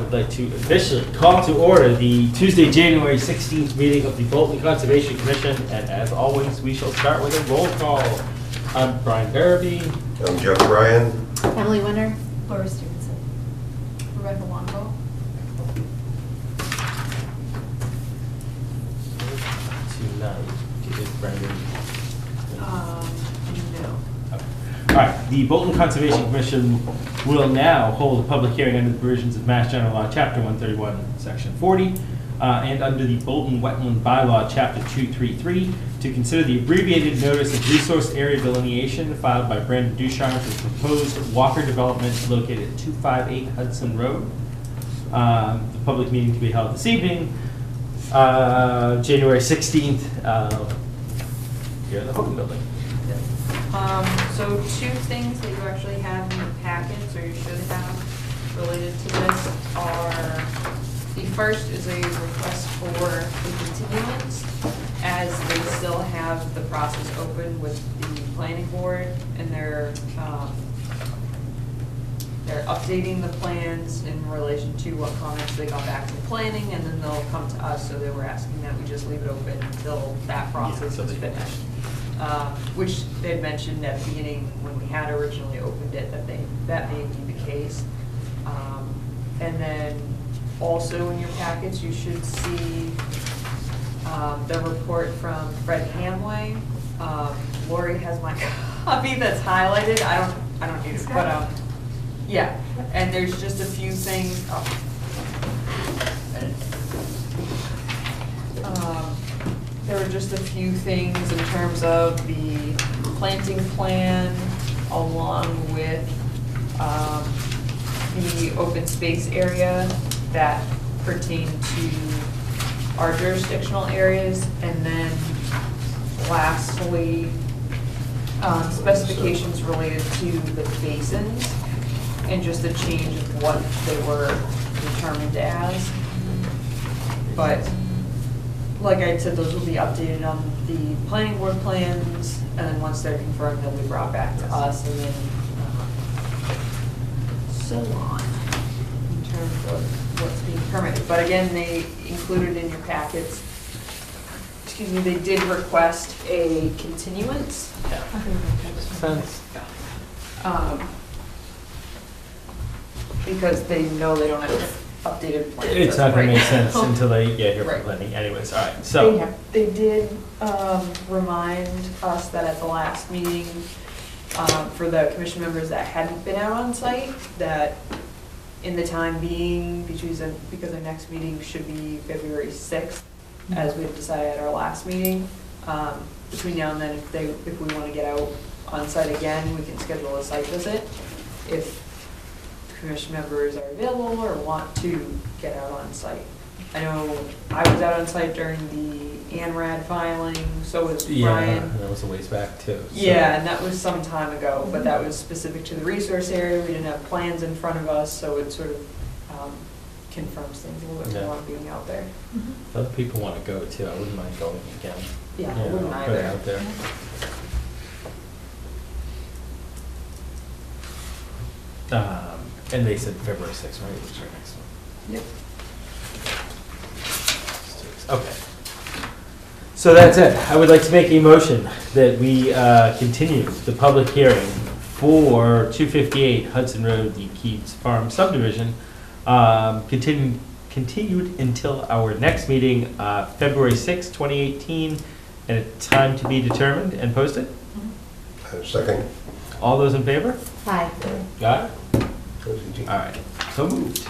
would like to officially call to order the Tuesday, January 16th meeting of the Bolton Conservation Commission, and as always, we shall start with a roll call. I'm Brian Barabee. I'm Jeff Ryan. Emily Winter. Laura Stevenson. Rebecca Longo. Tonight, is Brendan? No. All right, the Bolton Conservation Commission will now hold a public hearing under the provisions of Mass General Law, Chapter 131, Section 40, and under the Bolton Wetland Bylaw, Chapter 233, to consider the abbreviated notice of resource area delineation filed by Brandon Ducharme for proposed Walker development located at 258 Hudson Road. The public meeting to be held this evening, January 16th, here in the Hogan Building. So two things that you actually have in your packets, or you should have, related to this are, the first is a request for a continuance, as they still have the process open with the planning board, and they're updating the plans in relation to what comments they got back from planning, and then they'll come to us, so they were asking that we just leave it open until that process is finished. Which they'd mentioned at the beginning when we had originally opened it, that may be the case. And then also in your packets, you should see the report from Fred Hamway. Lori has my copy that's highlighted. I don't need it, but yeah. And there's just a few things. There were just a few things in terms of the planting plan, along with the open space area that pertain to our jurisdictional areas, and then lastly, specifications related to the basins and just a change of what they were determined as. But like I said, those will be updated on the planning board plans, and then once they're confirmed, they'll be brought back to us, and then so on, in terms of what's being permitted. But again, they included in your packets, excuse me, they did request a continuance. Yeah. Makes sense. Because they know they don't have updated plans. It's not going to right make sense now. until they get here Right. from planning. Anyways, all right. So They did remind us that at the last meeting, for the commission members that hadn't been out on site, that in the time being, because our next meeting should be February 6th, as we had decided at our last meeting. Between now and then, if we want to get out on site again, we can schedule a site visit. If commission members are available or want to get out on site. I know I was out on site during the ANRAD filing, so was Brian. Yeah, that was a ways back too. So. Yeah, and that was some time ago, but that was specific to the resource area. We didn't have plans in front of us, so it sort of confirms things a little bit more being out there. If other people want to go too, I wouldn't mind going again. Yeah, I wouldn't I'll put it either. out there. And they said February 6th, right? Which is our next one. Yep. Okay. So that's it. I would like to make a motion that we continue the public hearing for 258 Hudson Road, the Keats Farm subdivision, continued until our next meeting, February 6th, 2018, and a time to be determined and posted. Second. All those in favor? Hi. Got it? All right. So moved.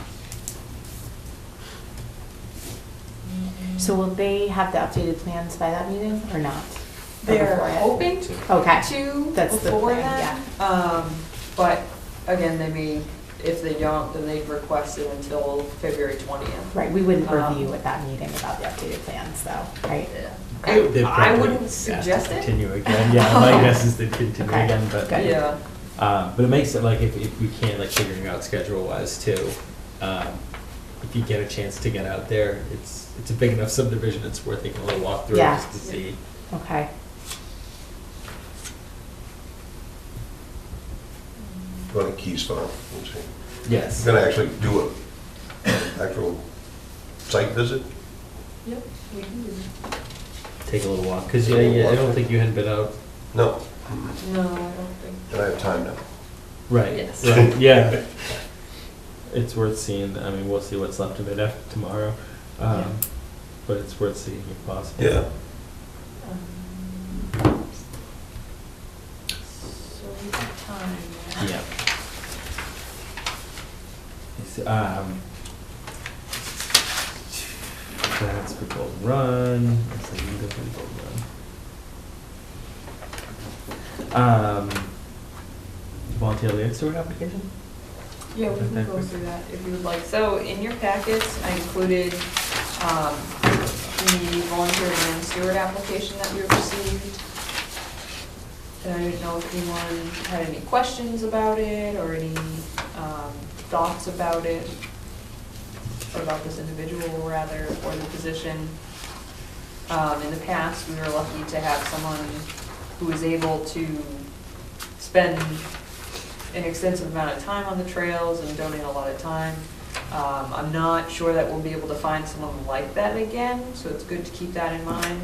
So will they have the updated plans by that meeting or not? Or They're before it? hoping Okay. to That's the before plan, then. But again, they may, if they don't, then they'd request it until February 20th. Right, we wouldn't review at that meeting about the updated plans though, right? They'd I probably wouldn't ask suggest to it. continue again. Yeah, my guess is they'd continue Okay. again, but Good. Yeah. but it makes it like if we can't like figuring out schedule wise too. If you get a chance to get out there, it's a big enough subdivision. It's worth taking a little walk through Yeah. just to see. Okay. Going to Keys Farm, we'll see. Yes. We're gonna actually do it actual site visit? Yep, we can do that. Take a little walk, because I don't think you had been out. No, No, I don't think. and I have time now. Right. Yes. Right, yeah. It's worth seeing, I mean, we'll see what's left of it after tomorrow, Yeah. but it's worth seeing if possible. Yeah. So we have time, yeah. Yeah. That's for Golden Run. That's a leader for Golden Run. Volunteer land steward application? Yeah, we can go through that if you would like. So in your packets, I included the volunteer land steward application that we received. And I didn't know if anyone had any questions about it or any thoughts about it, or about this individual rather, or the position. In the past, we were lucky to have someone who was able to spend an extensive amount of time on the trails and donate a lot of time. I'm not sure that we'll be able to find someone like that again, so it's good to keep that in mind.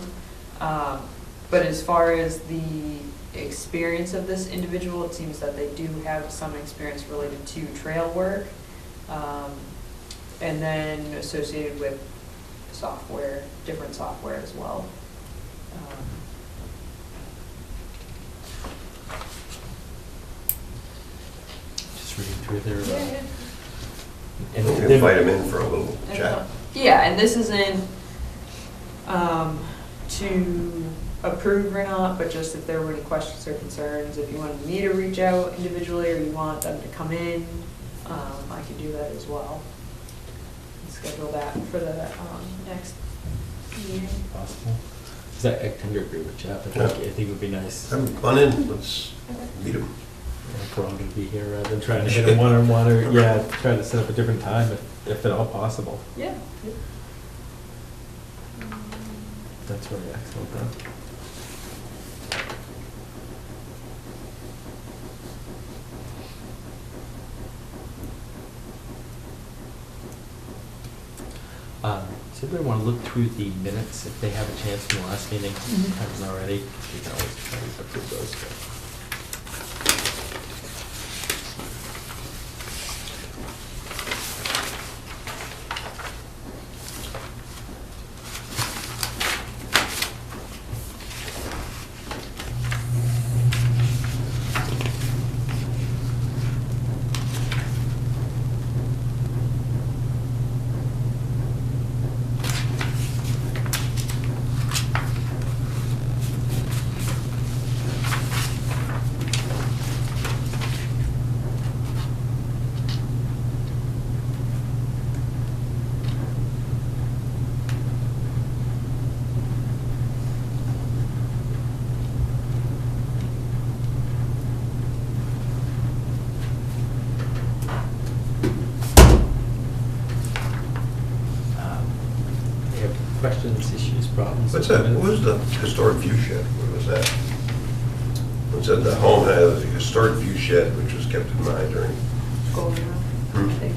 But as far as the experience of this individual, it seems that they do have some experience related to trail work, and then associated with software, different software as well. Just reading through their. Yeah. And We can then- invite him in for a little chat. Yeah, and this isn't to approve or not, but just if there were any questions or concerns, if you wanted me to reach out individually or you want them to come in, I could do that as well. And schedule that for the next meeting. Possible. I tend to agree with Jeff. I think it would be nice. Have him come in, let's meet him. If we're all going to be here, rather than trying to hit them one-on-one, or, try to set up a different time if at all possible. Yeah. That's really excellent, though. Does anybody want to look through the minutes if they have a chance from the last meeting? Haven't already. We can always approve those. They have questions, issues, problems? What's that, what was the historic view shed? What was that? It said the home has a historic view shed, which was kept in mind during. Golden Run, I think.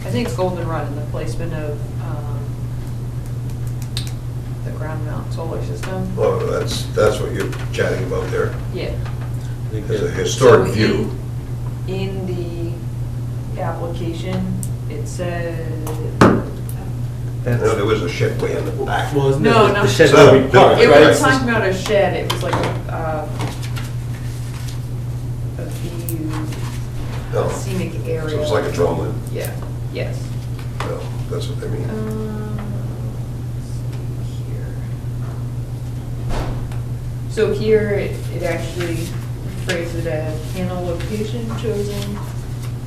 I think it's Golden Run and the placement of the ground mount solar system. Oh, that's what you're chatting about there? Yeah. I think There's a that- historic So view. In the application, it said, No, That's, there was a shed way in the back. well, isn't No, it no. the shed So, where we park, it right? was talking about a shed, it was like a view, No. scenic area. So it's like a drone. Yeah, yes. No, that's what they mean. Let's see here. So here, it actually phrases it as panel location chosen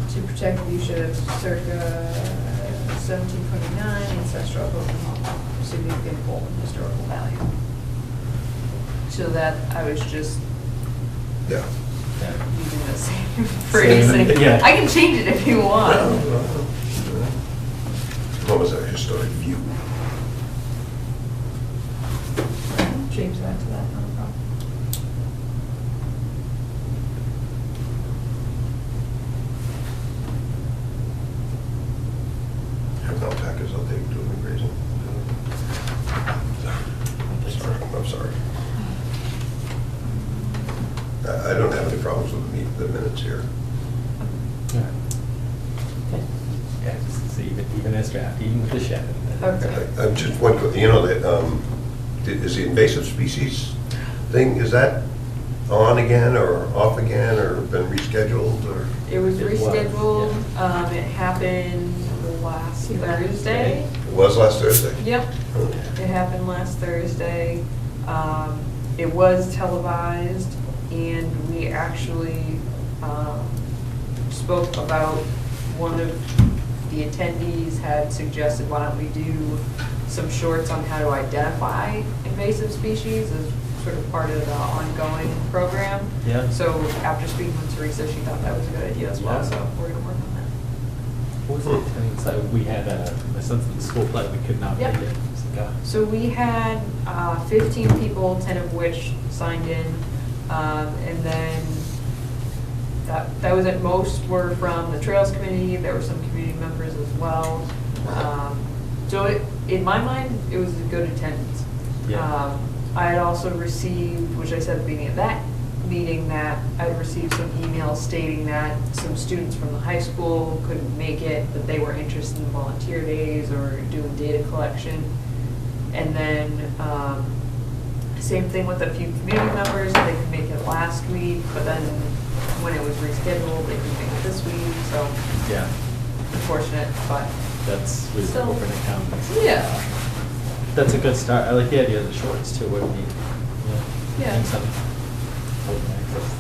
to protect view shed of circa 1729 ancestral home, significant Bolton historical value. So that, I was just Yeah. using the same phrasing. yeah. I can change it if you want. What was that, historic view? Change that to that, not a problem. Yeah, so even as draft, even with the shed. Okay. I'm just wondering, you know, that, is the invasive species thing, is that on again or off again or been rescheduled or? It was It was, rescheduled, yeah. it happened last Thursday. It was last Thursday? Yep, Oh. it happened last Thursday. It was televised, and we actually spoke about, one of the attendees had suggested, why don't we do some shorts on how to identify invasive species as sort of part of the ongoing program. Yeah. So after speaking with Teresa, she thought that was a good idea as well, Yeah. so we're gonna work on that. What was the attendance like? We had my son's in the school play, we could not Yep. make it. It was like, So we had 15 people, 10 of which signed in, and then that was at most were from the Trails Committee. There were some community members as well. So in my mind, it was a good attendance. Yeah. I had also received, which I said at the beginning of that meeting, that I had received some emails stating that some students from the high school couldn't make it, that they were interested in volunteer days or doing data collection. And then, same thing with a few community members, they could make it last week, but then when it was rescheduled, they couldn't make it this week, so yeah, unfortunate, but that's reasonable for an accountant. yeah. That's a good start. I like the idea of the shorts too, wouldn't you? Yeah. And some open access.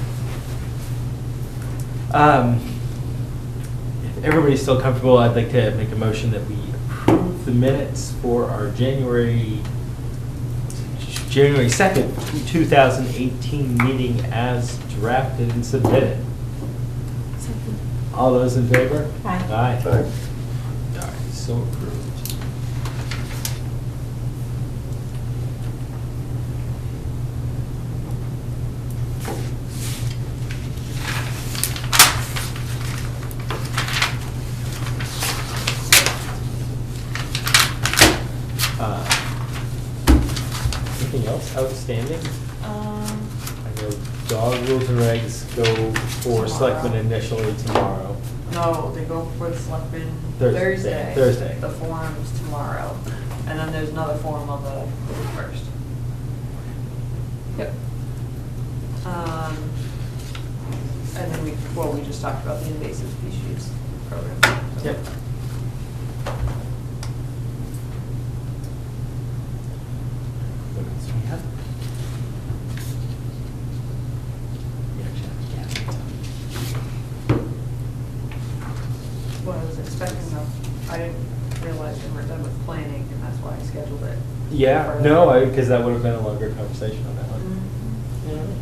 If everybody's still comfortable, I'd like to make a motion that we approve the minutes for our January 2nd, 2018 meeting as drafted and submitted. All those in favor? Aye. Aye. Aye. All right, so approved. Anything else outstanding? I know dog rules and regs go for selectmen initially tomorrow. No, they go for the selectmen Thursday. Thursday. Thursday. The forum's tomorrow, and then there's another forum on the 1st. Yep. And then we just talked about the invasive species program. Yep. What else do we have? We actually have a cabinet. Well, I was expecting I didn't realize we weren't done with planning, and that's why I scheduled it. Yeah, for- no, because that would have been a longer conversation on that one. Mhm.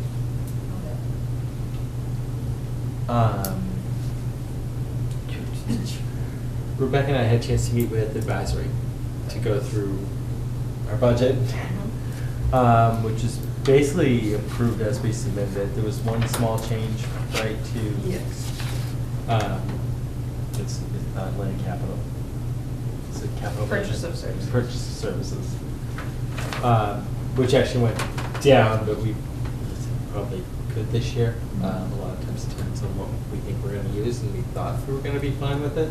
Rebecca and I had a chance to meet with advisory to go through our budget, which is basically approved as we submitted it. There was one small change, right, to. Yes. It's not land capital. It's a capital. Purchase budget. of services. Purchase of services. Which actually went down, but we probably could this year. A lot of times it depends on what we think we're gonna use, and we thought we were gonna be fine with it.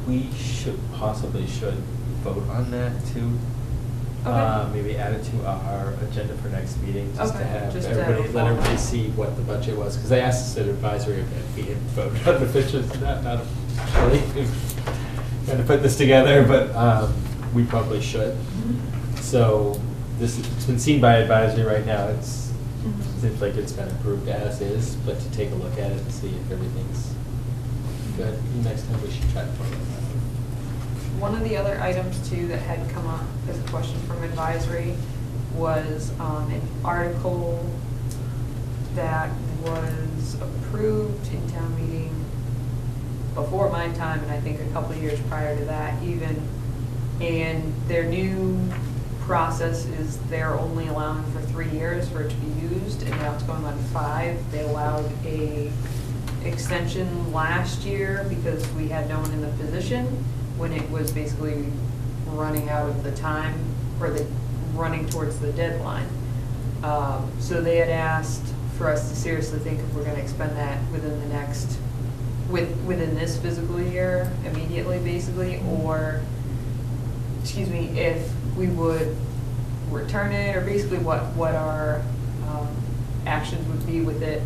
We possibly should vote on that too. Okay. Maybe add it to our agenda for next meeting, just to Okay, have just to have everybody, a let everybody formal- see what the budget was. Because they asked us at advisory if we had voted on the pictures, not really trying to put this together, but we probably should. So it's been seen by advisory right now. It seems like it's been approved as is, but to take a look at it and see if everything's good. Next time we should try to vote on that. One of the other items too that had come up as a question from advisory was an article that was approved in town meeting before my time, and I think a couple of years prior to that even. And their new process is they're only allowing for 3 years for it to be used, and now it's going on 5. They allowed a extension last year because we had no one in the position when it was basically running out of the time, or running towards the deadline. So they had asked for us to seriously think if we're gonna expend that within the next, within this fiscal year, immediately, basically, or, excuse me, if we would return it, or basically what our actions would be with it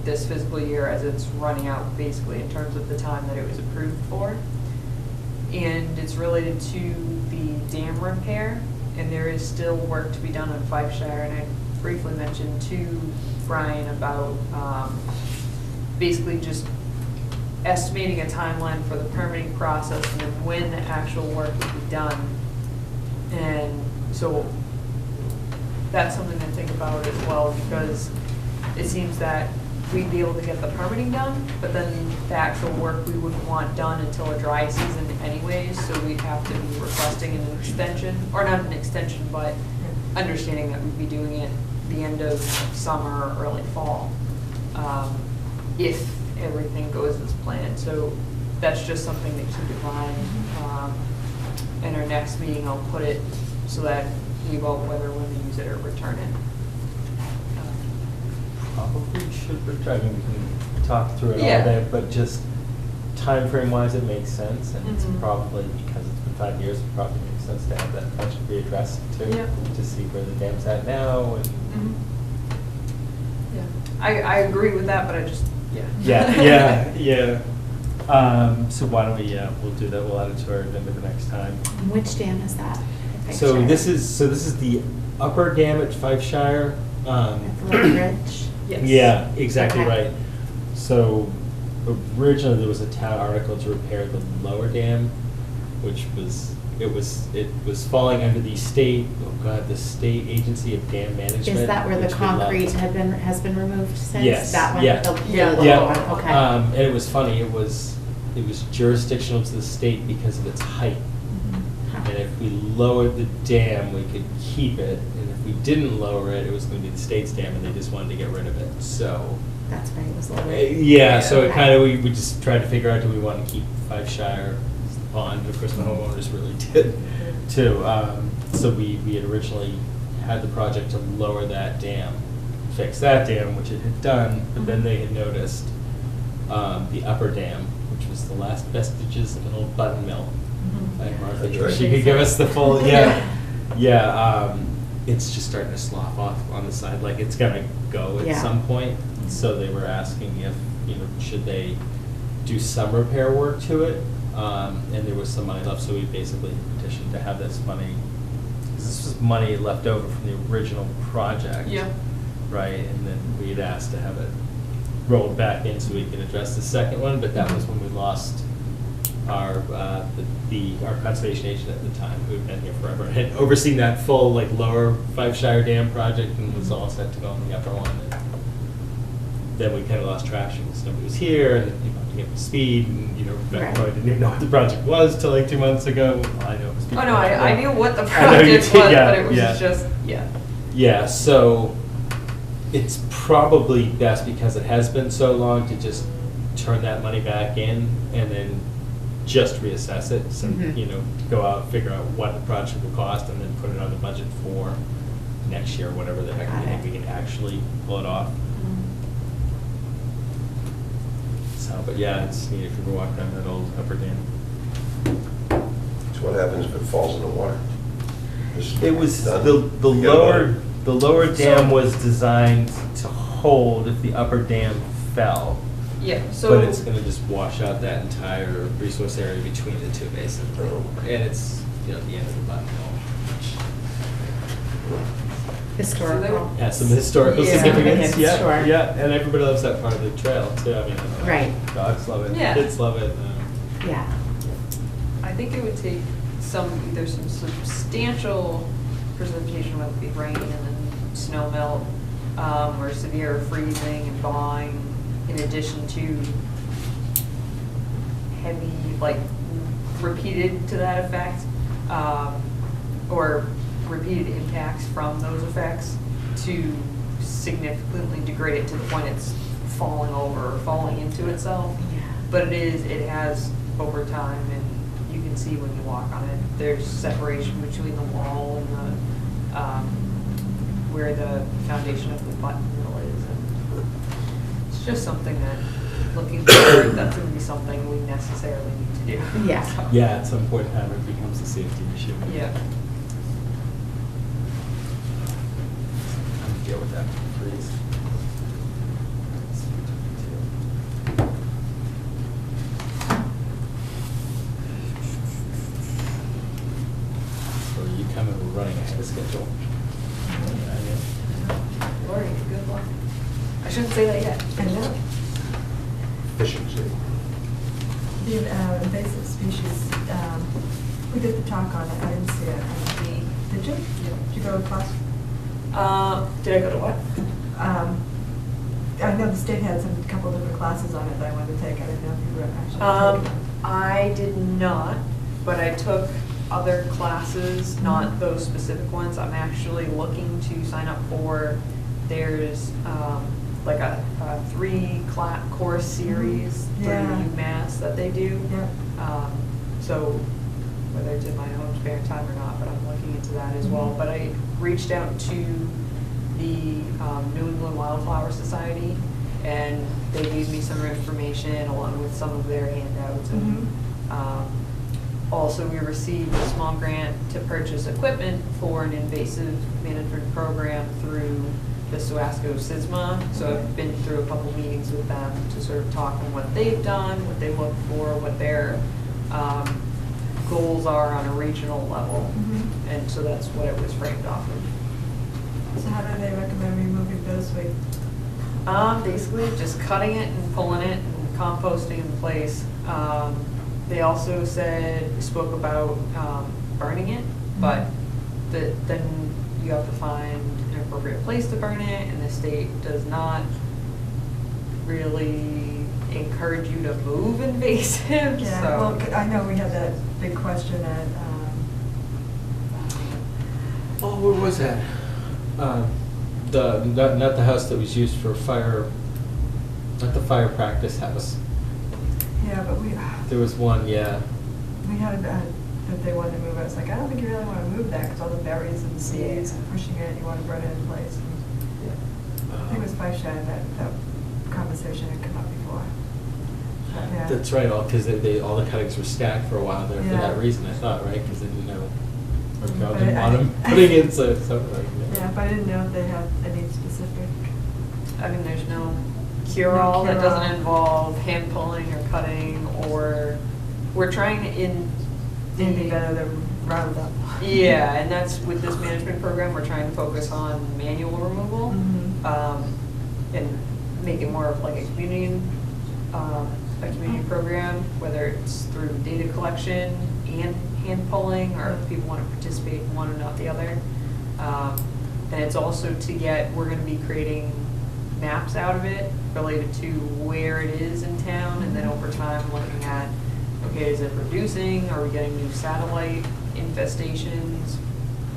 this fiscal year as it's running out, basically, in terms of the time that it was approved for. And it's related to the dam repair, and there is still work to be done on Fifeshire, and I briefly mentioned to Brian about basically just estimating a timeline for the permitting process and then when the actual work would be done. And so that's something to think about as well, because it seems that we'd be able to get the permitting done, but then the actual work we wouldn't want done until a dry season anyways, so we'd have to be requesting an extension, or not an extension, but understanding that we'd be doing it the end of summer or early fall, if everything goes as planned. So that's just something to keep in mind. In our next meeting, I'll put it so that we vote whether we want to use it or return it. Probably should return, I mean, we can talk through it all Yeah. day, but just time frame wise, it makes sense, and it's Mhm. probably, because it's been 5 years, it probably makes sense to have that budget readdressed too, Yeah. to see where the dam's at now, and. Mhm. Yeah, I agree with that, but I just, Yeah. So why don't we, we'll do that, we'll add it to our agenda the next time. Which dam is that? So this is the upper dam at Fifeshire. At the Little Bridge? yes. Yeah, exactly Okay. right. So originally there was a town article to repair the lower dam, which was, it was falling under the state, the State Agency of Dam Management. Is that where the which we left. concrete has been removed since? Yes, That one? yeah. The Yeah. little Yeah, one, okay. and it was funny, it was jurisdictional to the state because of its height. Mhm. And if we lowered the dam, we could keep it, and if we didn't lower it, it was gonna be the state's dam, and they just wanted to get rid of it, so. That's right, it was lower. Yeah, so it Okay. kinda, we just tried to figure out, do we wanna keep Fifeshire pond, of course, the homeowners really did, too. So we had originally had the project to lower that dam, fix that dam, which it had done, but then they had noticed the upper dam, which was the last vestiges of an old button mill. Like Martha, That's right. she could give us the full, it's just starting to slough off on the side, like it's gonna go at Yeah. some point. So they were asking if, should they do some repair work to it? And there was some money left, so we basically petitioned to have this money, because this was money left over from the original project. Yeah. Right, and then we had asked to have it rolled back in so we could address the second one, but that was when we lost our, our conservation agent at the time, who had been here forever, and had overseen that full, like, lower Fifeshire Dam project, and was all set to go on the upper one. And then we kind of lost traction, because nobody was here, and, to get up to speed, and, Beck Right. probably didn't even know what the project was till like 2 months ago. Well, I know it was Oh, before no, I that. knew what the I know you project did, was, yeah, but it was yeah. just, yeah. Yeah, so it's probably best, because it has been so long, to just turn that money back in and then just reassess it. So, Mhm. go out, figure out what the project will cost, and then put it on the budget for next year, whatever the heck Got we think it. we can actually pull it off. So, but yeah, it's neat if you ever walk down that old upper dam. So what happens if it falls in the water? Just It was, done? the Forget about it? lower dam So- was designed to hold if the upper dam fell. Yeah, so. But it's gonna just wash out that entire resource area between the two basins. Oh. And it's, the end of the button mill, Historical. which has some historical Yeah. significance, Significance, sure. yeah, and everybody loves that part of the trail too, I mean, Right. dogs love it, Yeah. kids love it. Yeah. I think it would take either some substantial precipitation, whether it be rain and then snow melt, or severe freezing and thawing, in addition to heavy, like, repeated to that effect, or repeated impacts from those effects, to significantly degrade it to the point it's falling over or falling into itself. Yeah. But it has over time, and you can see when you walk on it, there's separation between the wall and the, where the foundation of the button mill is. And just something that, looking forward, that's gonna be something we necessarily need to do. Yeah. So, Yeah, at some point in time, it becomes a safety issue. Yeah. I'm deal with that freeze. So you kind of running ahead of schedule. Lori, good luck. I shouldn't say that yet. I know. Efficiency. The invasive species, we did the talk on it, I didn't see it on the, did you? Did you go to class? Did I go to what? I know the state had some, couple different classes on it that I wanted to take, I didn't know if you were actually taking them. I did not, but I took other classes, not those specific ones. I'm actually looking to sign up for, there's like a 3-course series through Yeah. UMass that they do. Yeah. So whether it's in my own spare time or not, but I'm looking into that as well. Mhm. But I reached out to the New England Wildflower Society, and they gave me some information along with some of their handouts. And also, we received a small grant to purchase equipment for an invasive management program through the Suasco SISMA. So I've been through a couple meetings with them to sort of talk on what they've done, what they look for, what their goals are on a regional level. Mhm. And so that's what it was framed off of. So how do they recommend removing bittersweet? Basically just cutting it and pulling it and composting in place. They also spoke about burning it, but then you have to find an appropriate place to burn it, and the state does not really encourage you to move invasive, Yeah, so. well, I know we had that big question at, Oh, where was that? Not the house that was used for fire, not the fire practice house. yeah, but we There was one, yeah. had, that they wanted to move it, I was like, I don't think you really want to move that, because all the berries and seeds and pushing it, you want to burn it in place. And I think it was Five Shine that conversation had come up before. But, yeah. That's right, because all the cuttings were stacked for a while there for Yeah. that reason, I thought, right? Because they didn't know, or Mhm. God But didn't I- want them putting in, so, like, Yeah, but I didn't know if they had any specific. I mean, there's no cure-all that cure-all. doesn't involve hand pulling or cutting, or, we're trying to Anything better than Roundup. Yeah, and that's, with this management program, we're trying to focus on manual removal, Mhm. and make it more of like a community program, whether it's through data collection and hand pulling, or if people want to participate in one and not the other. And it's also we're gonna be creating maps out of it related to where it is in town, and then over time looking at, okay, is it reducing, are we getting new satellite infestations,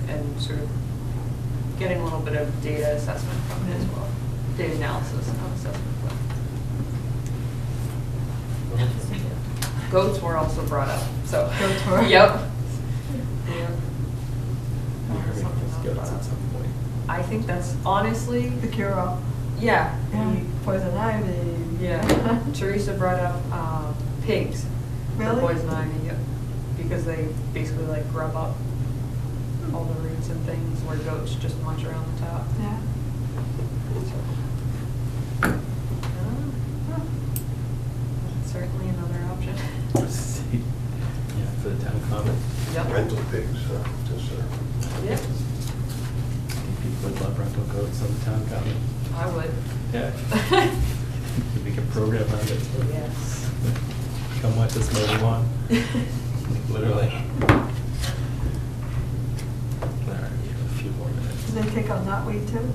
and sort of getting a little bit of data assessment from it as well, data analysis, not assessment. But goats were also brought up, so. Goats were? Yep. Yep. Everything Something was else goats brought at up. some point. I think that's honestly, The cure-all. yeah. Yeah, poison ivy. Yeah, Teresa brought up pigs. For Really? poison ivy, yep. Because they basically like grub up all the roots and things where goats just munch around the top. Yeah. That's certainly another option. Yeah, for the town common. Yep. Rental pigs, just, Yep, I think people would love rental goats on the town common. I would. Yeah. We can program around it. Yes. Come watch us mow the lawn. Literally. All right, we have a few more minutes. Do they take out knotweed too?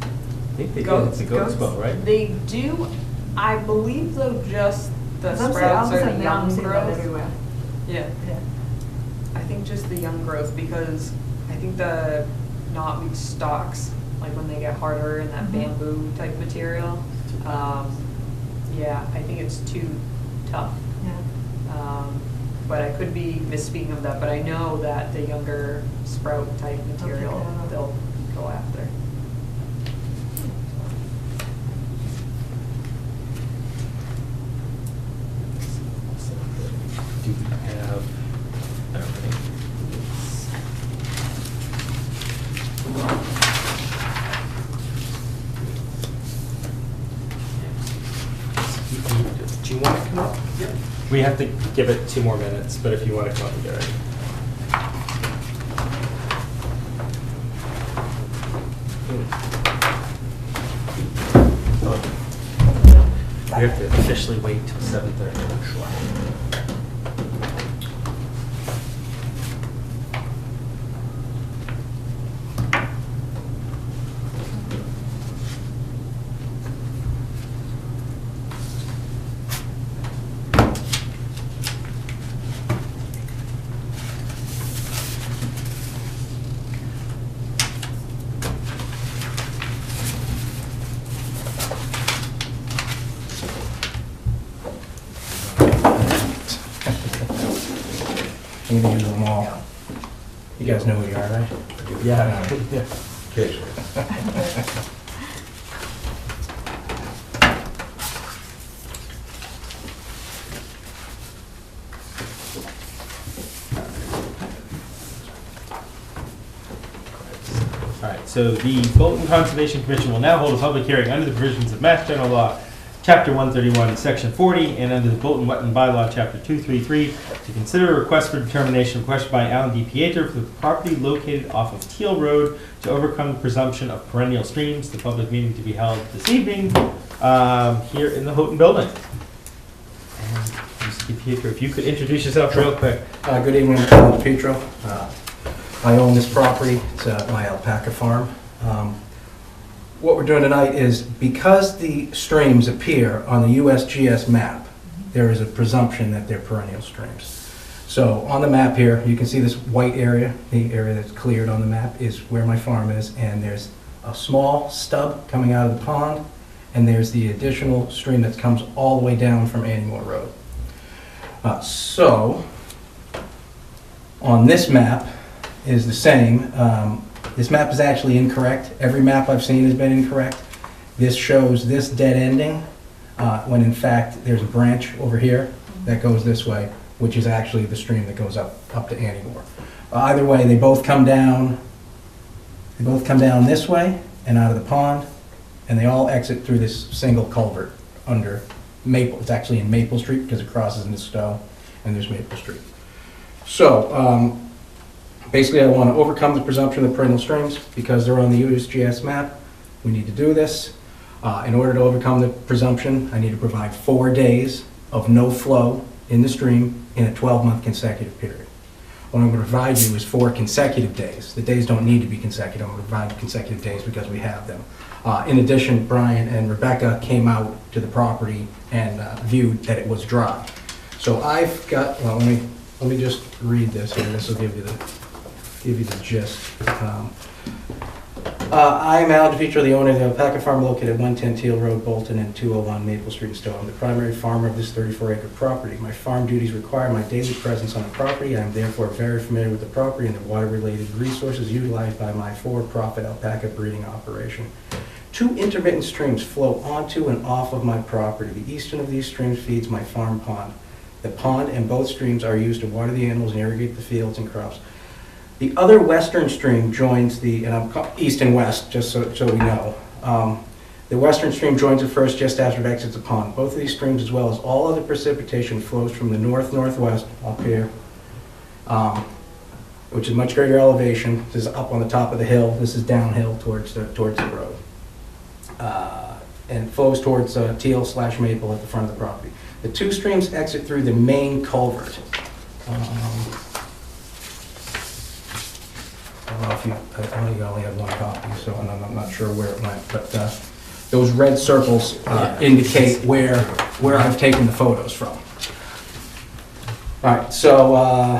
I think they do, Goats? it's a goat's Goats? bow, right? They do, I believe though, just the As I'm saying, sprouts all of a are sudden the now I'm young seeing that growth. everywhere. Yeah. Yeah. I think just the young growth, because I think the knotweed stalks, like when they get harder in that Mhm. bamboo type material, yeah, I think it's too tough. Yeah. But I could be misspeaking of that, but I know that the younger sprout type material, it out. they'll go after. Do you want to come up? Yep. We have to give it 2 more minutes, but if you want to come up and get ready. We have to officially wait till 7:30. Sure. I'm gonna use them all. You guys know who you are, right? Yeah. Occasionally. All right, so the Bolton Conservation Commission will now hold a public hearing under the provisions of Mass General Law, Chapter 131, Section 40, and under the Bolton Wetland Bylaw, Chapter 233, to consider a request for determination requested by Alan D. Pieter for the property located off of Teal Road to overcome the presumption of perennial streams. The public meeting to be held this evening here in the Houghton Building. And Mr. Pieter, if you could introduce yourself real quick. Good evening, Alan Petro. I own this property. It's my alpaca farm. What we're doing tonight is, because the streams appear on the USGS map, there is a presumption that they're perennial streams. So on the map here, you can see this white area, the area that's cleared on the map is where my farm is, and there's a small stub coming out of the pond, and there's the additional stream that comes all the way down from Annymore Road. So on this map is the same. This map is actually incorrect. Every map I've seen has been incorrect. This shows this dead ending, when in fact there's a branch over here that goes this way, which is actually the stream that goes up to Annymore. Either way, they both come down. They both come down this way and out of the pond, and they all exit through this single culvert under Maple. It's actually in Maple Street because it crosses into Stowe, and there's Maple Street. So basically, I want to overcome the presumption of perennial streams because they're on the USGS map. We need to do this. In order to overcome the presumption, I need to provide 4 days of no flow in the stream in a 12-month consecutive period. What I'm going to provide you is 4 consecutive days. The days don't need to be consecutive. I'm going to provide consecutive days because we have them. In addition, Brian and Rebecca came out to the property and viewed that it was dry. So I've got, well, let me just read this here. This will give you the gist. I'm Al DePietro, the owner of the alpaca farm located at 110 Teal Road, Bolton, and 201 Maple Street in Stowe. I'm the primary farmer of this 34-acre property. My farm duties require my daily presence on the property. I am therefore very familiar with the property and the water-related resources utilized by my for-profit alpaca breeding operation. 2 intermittent streams flow onto and off of my property. The eastern of these streams feeds my farm pond. The pond and both streams are used to water the animals and irrigate the fields and crops. The other western stream joins the, and I'm east and west, just so we know. The western stream joins it first just after it exits the pond. Both of these streams, as well as all other precipitation, flows from the north-northwest up here, which is much greater elevation. This is up on the top of the hill. This is downhill towards the road. And flows towards Teal/Maple at the front of the property. The 2 streams exit through the main culvert. I don't know if you only have 1 copy, so I'm not sure where it went, but those red circles indicate where I've taken the photos from. All right, so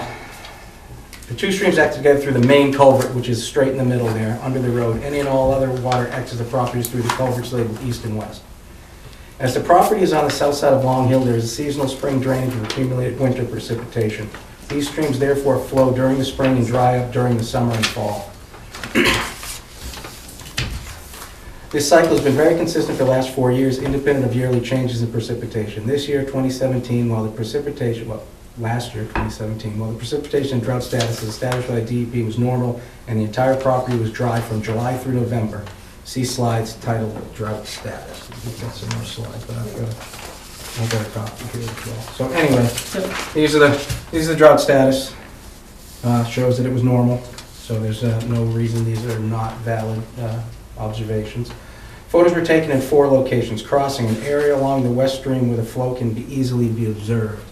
the 2 streams exit together through the main culvert, which is straight in the middle there, under the road. Any and all other water exits the properties through the culverts labeled east and west. As the property is on the south side of Long Hill, there is a seasonal spring drainage of accumulated winter precipitation. These streams therefore flow during the spring and dry up during the summer and fall. This cycle has been very consistent for the last 4 years, independent of yearly changes in precipitation. This year, 2017, last year, 2017, while the precipitation and drought status as established by the DEP was normal and the entire property was dry from July through November. See slides titled Drought Status. We've got some more slides, but I've got I've got a copy here as well. So anyway, these are the drought status. Shows that it was normal, so there's no reason these are not valid observations. Photos were taken in 4 locations, crossing an area along the west stream where the flow can be easily be observed.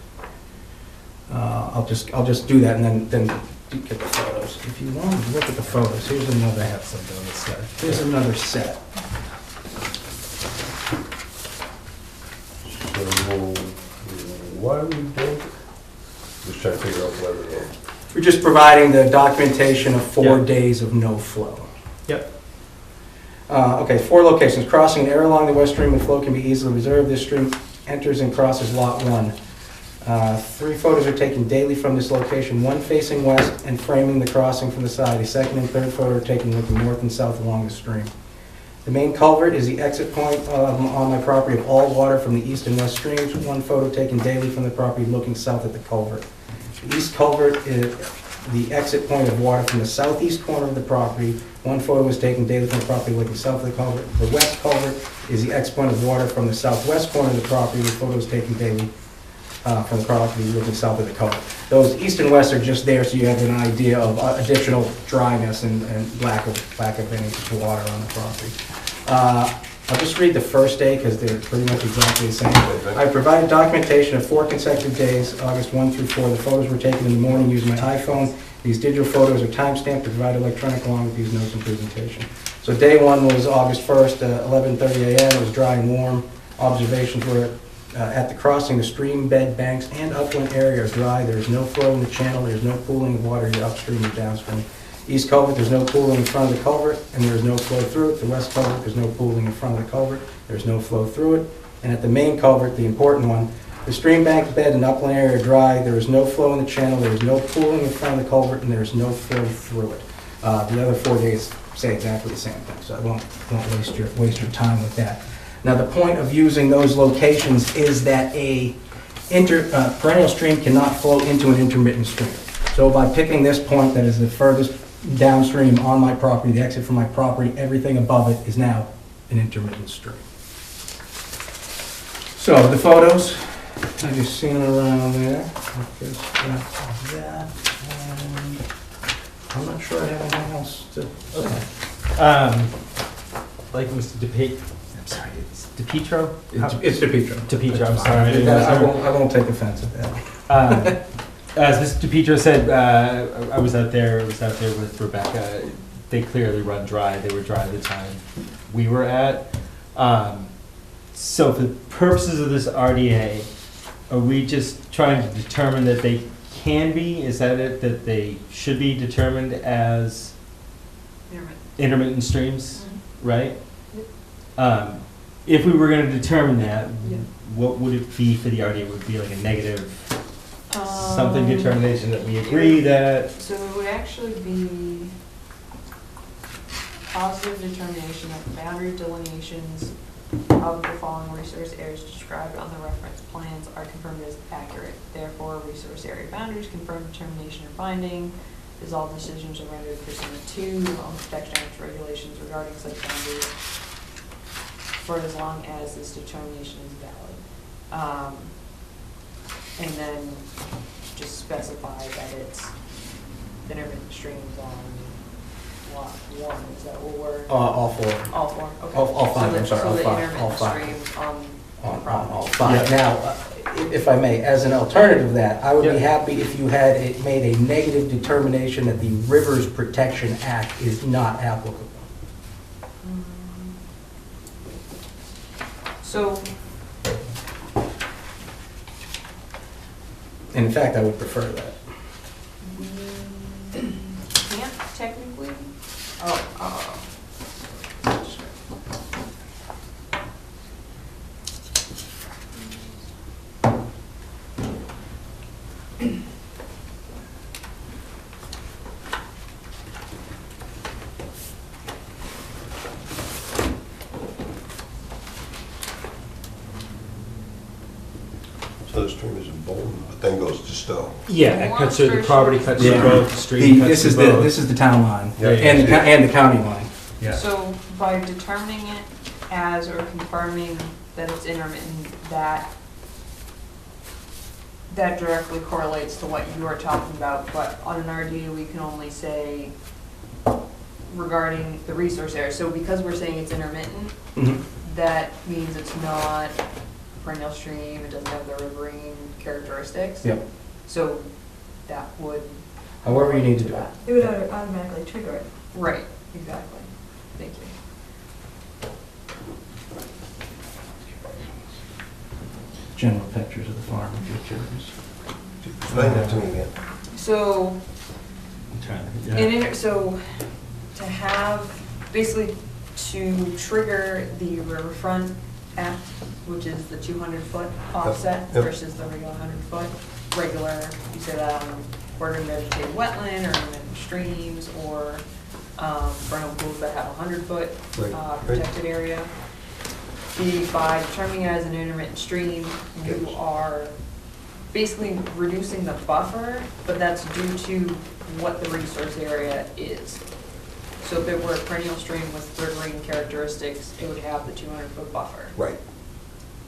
I'll just do that and then get the photos. If you want to look at the photos, here's another. Here's another set. So, what are we doing? Just trying to figure out whether we're... We're just providing the documentation of 4 Yeah. days of no flow. Yep. Okay, 4 locations. Crossing an area along the west stream, the flow can be easily observed. This stream enters and crosses Lot 1. 3 photos are taken daily from this location, 1 facing west and framing the crossing from the side. A second and third photo are taken looking north and south along the stream. The main culvert is the exit point on my property of all water from the east and west streams. 1 photo taken daily from the property looking south at the culvert. The east culvert is the exit point of water from the southeast corner of the property. 1 photo was taken daily from the property looking south of the culvert. The west culvert is the exit point of water from the southwest corner of the property. The photo was taken daily from the property looking south of the culvert. Those east and west are just there so you have an idea of additional dryness and lack of any water on the property. I'll just read the first day because they're pretty much exactly the same. I provided documentation of 4 consecutive days, August 1 through 4. The photos were taken in the morning using my iPhone. These digital photos are timestamped to provide electronic along with these notes and presentation. So day 1 was August 1st, 11:30 a.m. It was dry and warm. Observations were at the crossing, the stream bed banks and upland area are dry. There is no flow in the channel. There is no pooling of water either upstream or downstream. East culvert, there's no pooling in front of the culvert, and there's no flow through it. The west culvert, there's no pooling in front of the culvert. There's no flow through it. And at the main culvert, the important one, the stream bank bed and upland area are dry. There is no flow in the channel. There is no pooling in front of the culvert, and there is no flow through it. The other 4 days say exactly the same thing, so I won't waste your time with that. Now, the point of using those locations is that a perennial stream cannot flow into an intermittent stream. So by picking this point that is the furthest downstream on my property, the exit from my property, everything above it is now an intermittent stream. So the photos, I've just seen them around there. That, and I'm not sure I have anything else to say. Like Mr. I'm sorry, it's DePietro? It's DePietro. DePietro, I'm sorry. I won't take offense at that. As Mr. DePietro said, I was out there with Rebecca. They clearly run dry. They were dry at the time we were at. So for the purposes of this RDA, are we just trying to determine that they can be? Is that it? That they should be determined as intermittent streams, right? If we were going to determine that, what would it be for the RDA? Would it be like a negative something determination that we agree that? So it would actually be positive determination that the boundary delineations of the following resource areas described on the reference plans are confirmed as accurate. Therefore, resource area boundaries confirm determination or finding is all decisions are rendered pursuant to Wetland Protection Act regulations regarding such boundaries for as long as this determination is valid. And then just specify that it's intermittent streams on lot 1, is that what we're? All 4. All 4, okay. All 5, I'm sorry, So all the 5, all intermittent 5. streams on all 5. Now, if I may, as an alternative to that, I would be happy if you had made a negative determination that the Rivers Protection Act is not applicable. So, And in fact, I would prefer that. we can't technically, So the stream is in Bolton, but then goes to Stowe. Yeah, it cuts through the property, cuts through Yeah. both, the stream cuts through both. This is the town line, Yeah. and the county line. Yeah. so by determining it as or confirming that it's intermittent, that that directly correlates to what you are talking about, but on an RDA, we can only say regarding the resource area. So because we're saying it's intermittent, Mhm. that means it's not perennial stream, it doesn't have the riverine characteristics. Yep. So that would. However you need to do it. It would automatically trigger it. Right, exactly. Thank you. General pictures of the farm, if you're curious. Explain that to me again. So, I'm trying to- so to have, basically to trigger the Riverfront Act, which is the 200-foot offset Yep. versus the regular 100-foot, regular, you said, border vegetated wetland or intermittent streams or vernal pools that have a 100-foot Right. protected area. By determining it as an intermittent stream, you are basically reducing the buffer, but that's due to what the resource area is. So if it were a perennial stream with riverine characteristics, it would have the 200-foot buffer. Right.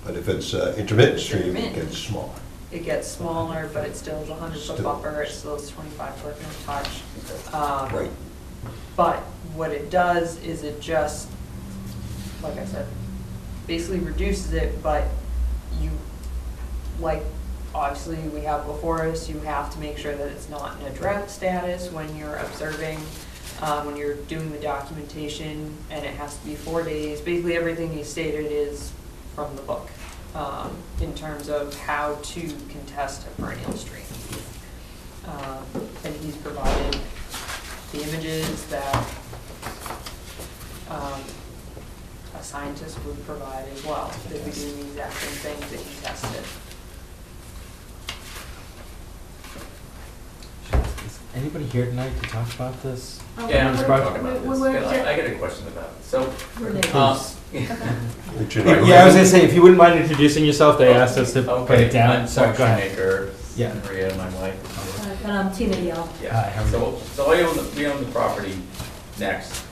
But if it's intermittent stream, it Intermittent. gets smaller. It gets smaller, but it still is a 100-foot Still. buffer, it still is 25-foot no touch. Right. But what it does is it just, like I said, basically reduces it, but you, like, obviously we have before us, you have to make sure that it's not in a drought status when you're observing, when you're doing the documentation, and it has to be 4 days. Basically, everything you stated is from the book, in terms of how to contest a perennial stream. And he's provided the images that a scientist would provide as well. They'd be doing the exact same things that he tested. Is anybody here tonight to talk about this? Yeah, I'm Mr. going to Barker? talk about We- this. we were Bill, just- I got a question about it. So, Richard, Yeah, I was gonna say, if you wouldn't mind introducing yourself, they asked us to put okay, it down. I'm So Mark go ahead. Shoemaker, Yeah. Maria, my wife. And I'm Tina Yell. Hi, Yeah, how are you? so we own the property next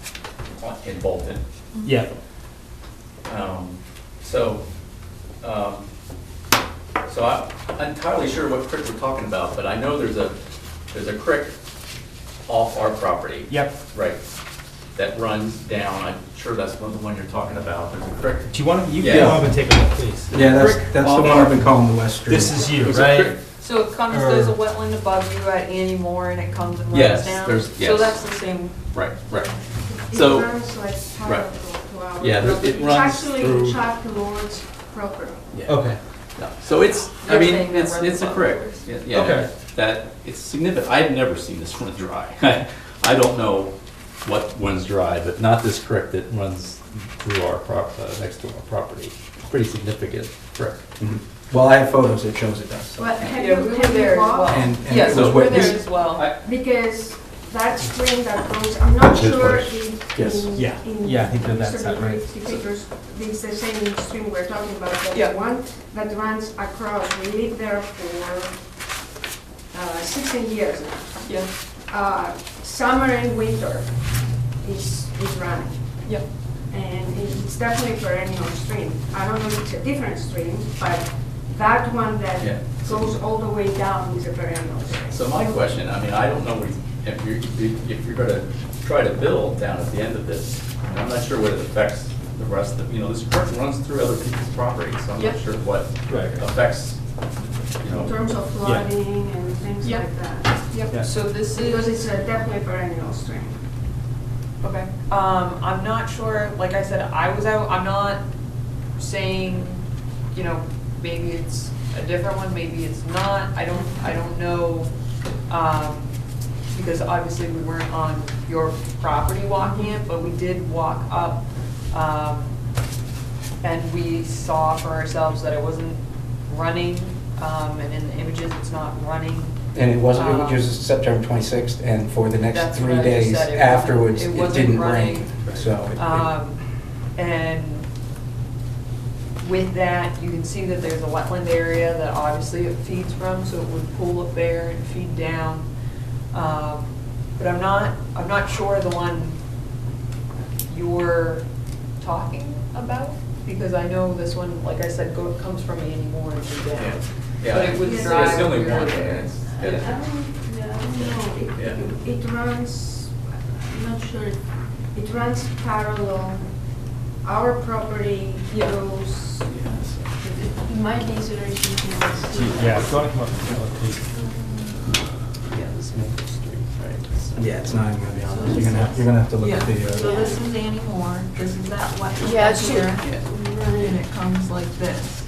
in Bolton. Yeah, So I'm entirely sure what creek we're talking about, but I know there's a creek off our property. yep. Right, that runs down, I'm sure that's the one you're talking about, there's a creek. Do you want to, you Yeah. can go up and take a look, please. Yeah, that's Brick the off one our- I've been calling the West Street. This is you, There's a right? creek. So it comes, there's a wetland above you at Annie Moore, and it comes and runs Yes, down? there's- So yes. that's the same, Right. It So, runs like parallel to our Yeah, property. it runs It's actually through- Chuck Lord's property. yeah. Okay. No, so it's, I You're mean, saying that it's runs a above creek. yours. Yeah, yeah, Okay. that, it's significant, I've never seen this one dry. I don't know what one's dry, but not this creek that runs through our next to our property. Pretty significant creek. Mhm. Well, I have photos that shows it does. But have yeah, you, we were have there you as well. walked? And Yeah, it so was we're there witnessed. as well. I- Because that stream that goes, I'm not That's his sure place. if Yes. in. Yeah. in Yeah, I think that that's Mr. that, right. Biggs' figures, it's the same stream we're talking about. There's Yeah. one that runs across, we lived there for 16 years now. Yeah, Summer and winter is running. yep. And it's definitely perennial stream. I don't know if it's a different stream, but that one Yeah. that goes all the way down is a perennial stream. So my question, I mean, I don't know if you're gonna try to build down at the end of this, and I'm not sure what it affects the rest of, this creek runs through other people's property, so I'm not Yep. sure what Right. affects, In terms of flooding and things Yeah. like that. Yeah. Yep, so this Because is, it's a definitely perennial stream. okay. I'm not sure, like I said, I was out, I'm not saying, maybe it's a different one, maybe it's not, I don't know. Because obviously we weren't on your property walking it, but we did walk up, and we saw for ourselves that it wasn't running, and in the images, it's not running. And it wasn't, it was just September 26th, and for the next That's 3 what I just days said, it wasn't- afterwards, it it wasn't didn't running. rain. So And with that, you can see that there's a wetland area that obviously it feeds from, so it would pool up there and feed down. But I'm not sure the one you're talking about. Because I know this one, like I said, comes from Annie Moore and goes down. Yeah. But it would Yeah, drive it's the only where one, it yeah. is. I don't know, Yeah. it runs, I'm not sure, it runs parallel. Our property goes, it might be easier if you can see. Yeah, go on, come up. Please. Yeah, this Maple Street, right? Yeah, it's not even gonna be on this. You're gonna have to look at Yeah, the, so this is Annie Moore, this is that wetland Yeah, up it's here, Yeah. and it comes like this.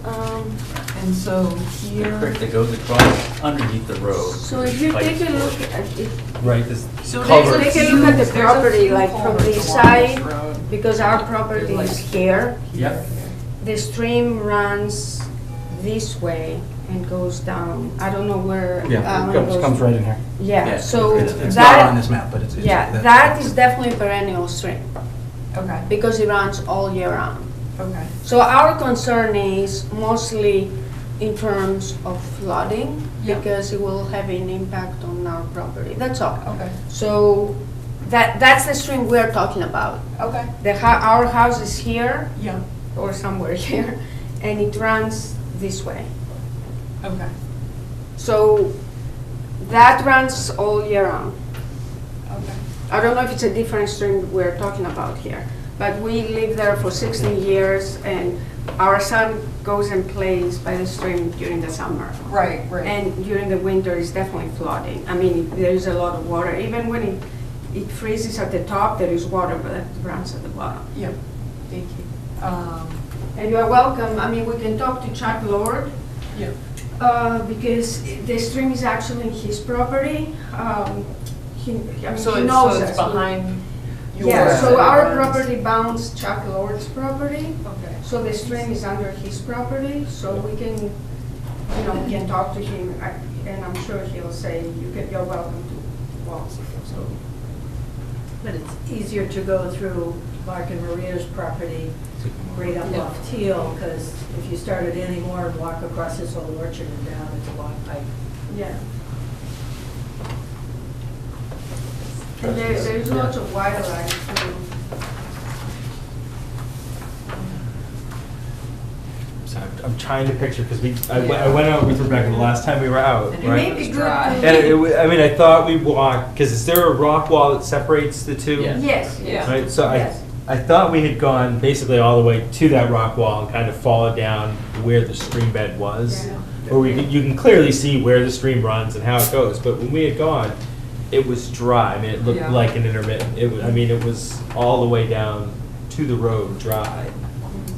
Um, And so The here, creek that goes across underneath the road. So if you Like- take a look at it, Right, this so culvert. there's take a look at the there's a property, few like from culverts this along side, this road. because our property Like is here, Yep. the stream runs this way and goes down. I don't know where. yeah, it comes right in here. Yeah, Yeah, so It's not on that, this map, but it's. yeah, that is definitely perennial stream Okay, because it runs all year round. okay. So our concern is mostly in terms of flooding Yeah. because it will have an impact on our property. That's all. Okay, So that's the stream we're talking about. okay, Our house is here yeah, or somewhere here, and it runs this way. okay, So that runs all year round. okay. I don't know if it's a different stream we're talking about here, but we live there for 16 years, and our son goes and plays by the stream during the summer. Right, right. And during the winter, it's definitely flooding. I mean, there's a lot of water. Even when it freezes at the top, there is water, but it runs at the bottom. Yep, thank you. And you are welcome. I mean, we can talk to Chuck Lord, Yep. because the stream is actually his property. So He knows it's us. behind yours? Yeah, so and it our runs- property bounds Chuck Lord's property, Okay. so the stream is under his property, so we can, we can talk to him, and I'm sure he'll say, you're welcome to walk. So, But it's easier to go through Mark and Maria's property right up Yeah. off Teal, because if you started anymore and walk across this whole orchard and down, it's a long hike. yeah. And there's lots of wildlife too. So I'm trying to picture, because I went out with Rebecca the last time we were out, And It right? may be good Dry. And I mean, I thought we walked, because is there a rock wall that separates the two? Yeah. Yes, Yeah. Right, so Yes. I thought we had gone basically all the way to that rock wall and kind of followed down where the stream bed was. Yeah. Where you can clearly see where the stream runs and how it goes, but when we had gone, it was dry. I mean, it looked Yeah. like an intermittent. It was all the way down to the road dry.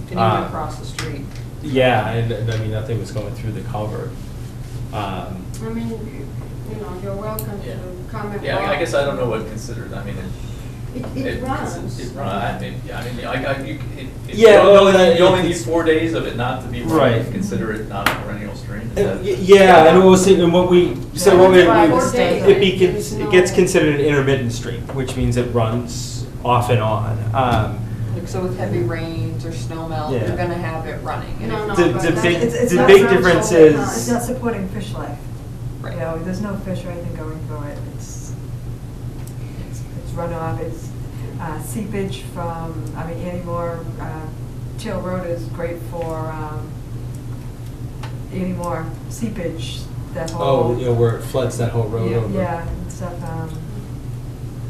And even across the street. Yeah, and I mean, nothing was going through the culvert. I mean, you're welcome Yeah. to come and Yeah, walk. I guess I don't know what considered, I mean, It runs. It runs, you Yeah, well, you only need it's- 4 days of it not to be Right. running, consider it not a perennial stream. Is that- Yeah, and what we said, what we, Yeah, we- 4 days, it gets considered an intermittent stream, which means it runs off and on. Like, so with heavy rains or snow melt, Yeah. you're gonna have it running. And No, if- no. The but the that's- big It's the not big runs difference all the time. It's is not supporting fish life. Right. You know, there's no fish or anything going through it. It's runoff, it's seepage from, Annie Moore, Teal Road is great for, Annie Moore seepage, that whole. where it floods that whole road over. Yeah, and stuff,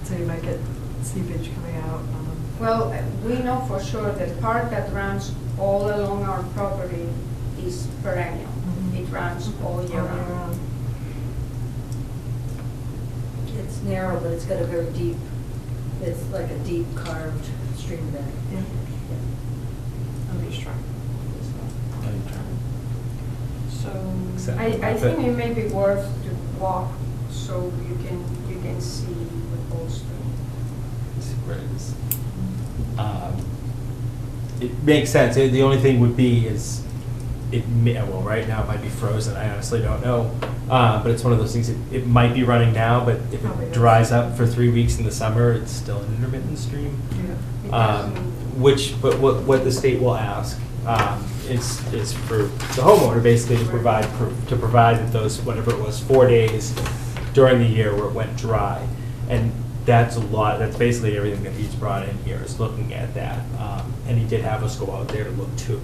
so you might get seepage coming out. Well, we know for sure that the part that runs all along our property is perennial. Mhm. It runs all year all year round. round. It's narrow, but it's got a very deep, it's like a deep carved stream bed. Yeah. I'm just trying. So, I think it may be worth to walk so you can see the whole stream. See where it is. It makes sense. The only thing would be is right now it might be frozen. I honestly don't know. But it's one of those things, it might be running now, but if Probably it is. dries up for 3 weeks in the summer, it's still an intermittent stream. It doesn't- But what the state will ask is for the homeowner basically to provide that those, whatever it was, 4 days during the year where it went dry. And that's a lot, that's basically everything that he's brought in here, is looking at that. And he did have us go out there to look too.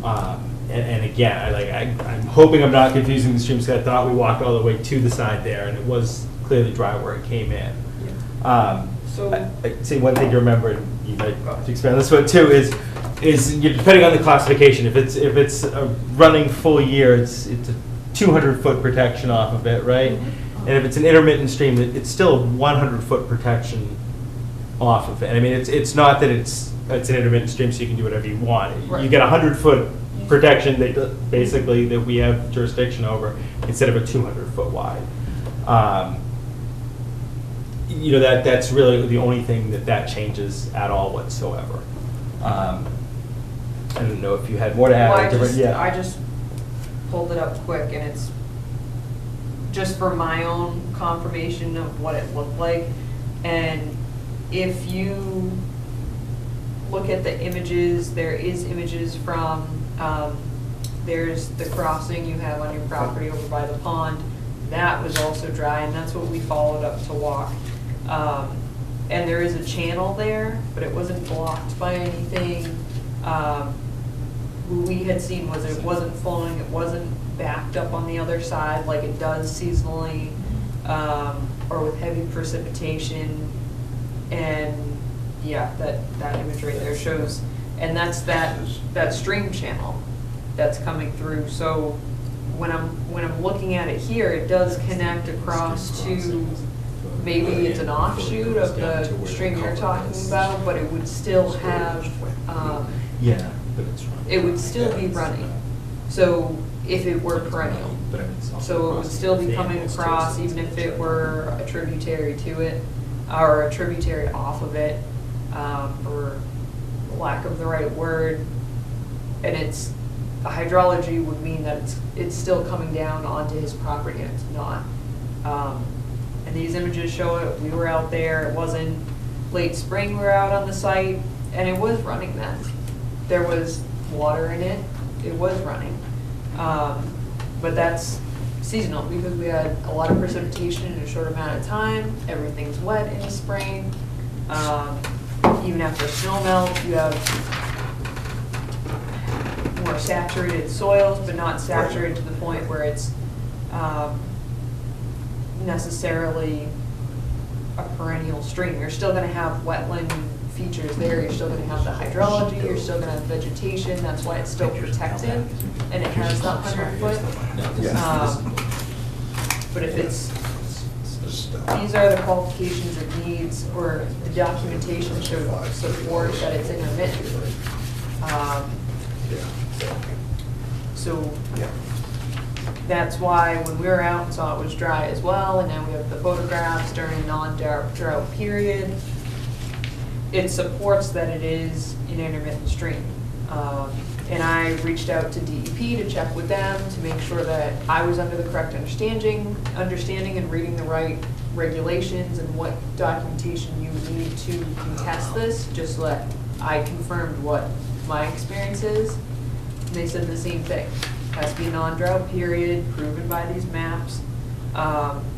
And again, I'm hoping I'm not confusing the streams, because I thought we walked all the way to the side there, and it was clearly dry where it came in. So- See, one thing to remember, and you might expand this one too, is depending on the classification, if it's a running full year, it's a 200-foot protection off of it, right? And if it's an intermittent stream, it's still 100-foot protection off of it. I mean, it's not that it's an intermittent stream, so you can do whatever you want. Right. You get 100-foot protection that basically that we have jurisdiction over, instead of a 200-foot wide. That's really the only thing that changes at all whatsoever. I don't know if you had more to add. Well, I just pulled it up quick, and it's just for my own confirmation of what it looked like. And if you look at the images, there is images from, there's the crossing you have on your property over by the pond. That was also dry, and that's what we followed up to walk. And there is a channel there, but it wasn't blocked by anything. What we had seen was it wasn't flowing, it wasn't backed up on the other side like it does seasonally, or with heavy precipitation. And yeah, that image right there shows, and that's that stream channel that's coming through. So when I'm looking at it here, it does connect across to, maybe it's an offshoot of the stream you're talking about, but it would still have, it would still be running. So if it were perennial, so it would still be coming across, even if it were a tributary to it, or a tributary off of it, for lack of the right word. And the hydrology would mean that it's still coming down onto his property, and it's not. And these images show it. We were out there. It wasn't late spring. We were out on the site, and it was running then. There was water in it. It was running. But that's seasonal, because we had a lot of precipitation in a short amount of time. Everything's wet in the spring. Even after snow melt, you have more saturated soils, but not saturated to the point where it's necessarily a perennial stream. You're still going to have wetland features there. You're still going to have the hydrology. You're still going to have vegetation. That's why it's still protected, and it has that 100-foot. But if these are the qualifications it needs, or the documentation should support that it's intermittent. So that's why when we were out and saw it was dry as well, and now we have the photographs during a non-drought period, it supports that it is an intermittent stream. And I reached out to DEP to check with them to make sure that I was under the correct understanding and reading the right regulations and what documentation you need to contest this, just so that I confirmed what my experience is. And they said the same thing. It has to be a non-drought period, proven by these maps.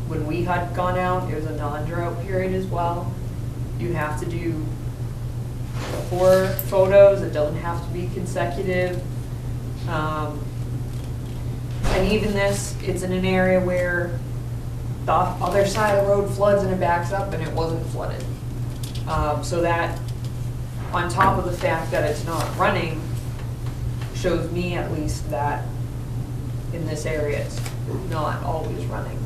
When we had gone out, it was a non-drought period as well. You have to do 4 photos. It doesn't have to be consecutive. And even this, it's in an area where the other side of the road floods and it backs up, and it wasn't flooded. So that, on top of the fact that it's not running, shows me at least that in this area it's not always running.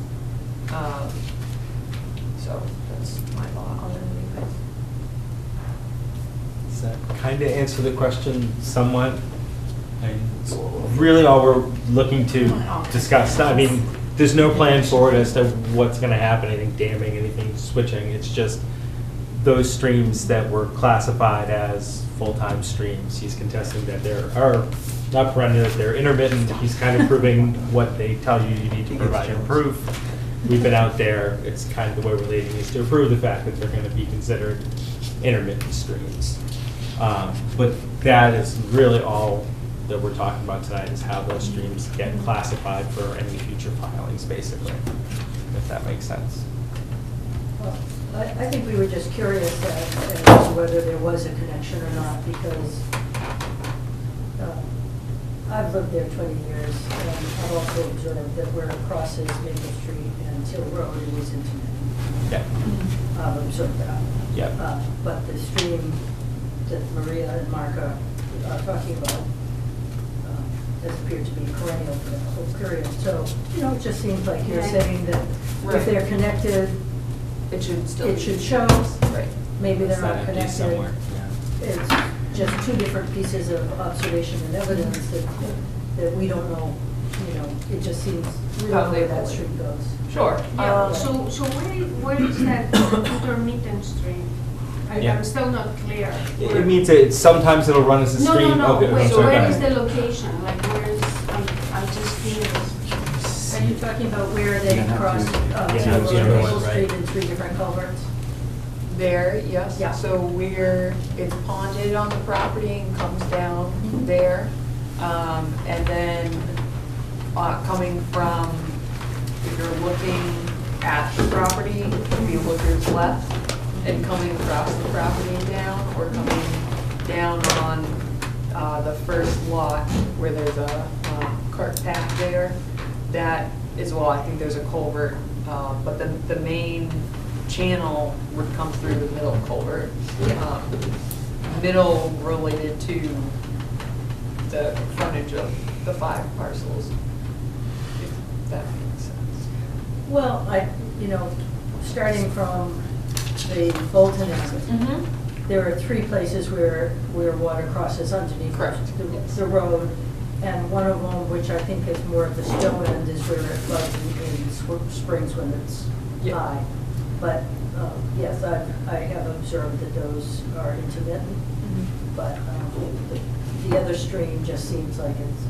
So that's my thought on it. Does that kind of answer the question somewhat? Really all we're looking to discuss, I mean, there's no plan forward as to what's going to happen, anything damming, anything switching. It's just those streams that were classified as full-time streams. He's contesting that there are not perennial, they're intermittent. He's kind of proving what they tell you you need to provide and prove. We've been out there. It's kind of the way we're leading is to approve the fact that they're going to be considered intermittent streams. But that is really all that we're talking about tonight, is how those streams get classified for any future filings, basically, if that makes sense. I think we were just curious as to whether there was a connection or not, because I've lived there 20 years, and I've also observed that where it crosses Maple Street and Till Road, it is intermittent. Yeah. I've observed that. Yeah. But the stream that Maria and Mark are talking about has appeared to be perennial for that whole period. So, it just seems like you're saying that Right. if they're connected, It should still. it should show. Right. Maybe they're not Empty connected. somewhere. Yeah. It's just two different pieces of observation and evidence that we don't know, it just seems we How don't know they where that relate. stream goes. Sure. Yeah, so where is that intermittent stream? Yeah. I'm still not clear. It means that sometimes it'll run as a No, stream. no, Okay, no, I'm wait, sorry, where go is ahead. the location? Like, where is, I'm just curious. Are you talking about where they Yeah, cross Yeah, Maple the other one, right. Street in three different culverts? There, yes. Yeah. So it's ponded on the property and comes down there. And then coming from, if you're looking at the property, if you looker's left, and coming across the property and down, or coming down on the first lot where there's a cart path there, that is, well, I think there's a culvert, but the main channel would come through the middle culvert. Middle related to the frontage of the 5 parcels, if that makes sense. Well, starting from the Bolton exit, there are 3 places where water crosses underneath Correct, yes. the road. And one of them, which I think is more at the stone end, is where it floods in springs when it's Yeah. high. But, yes, I have observed that those are intermittent, but the other stream just seems like it's,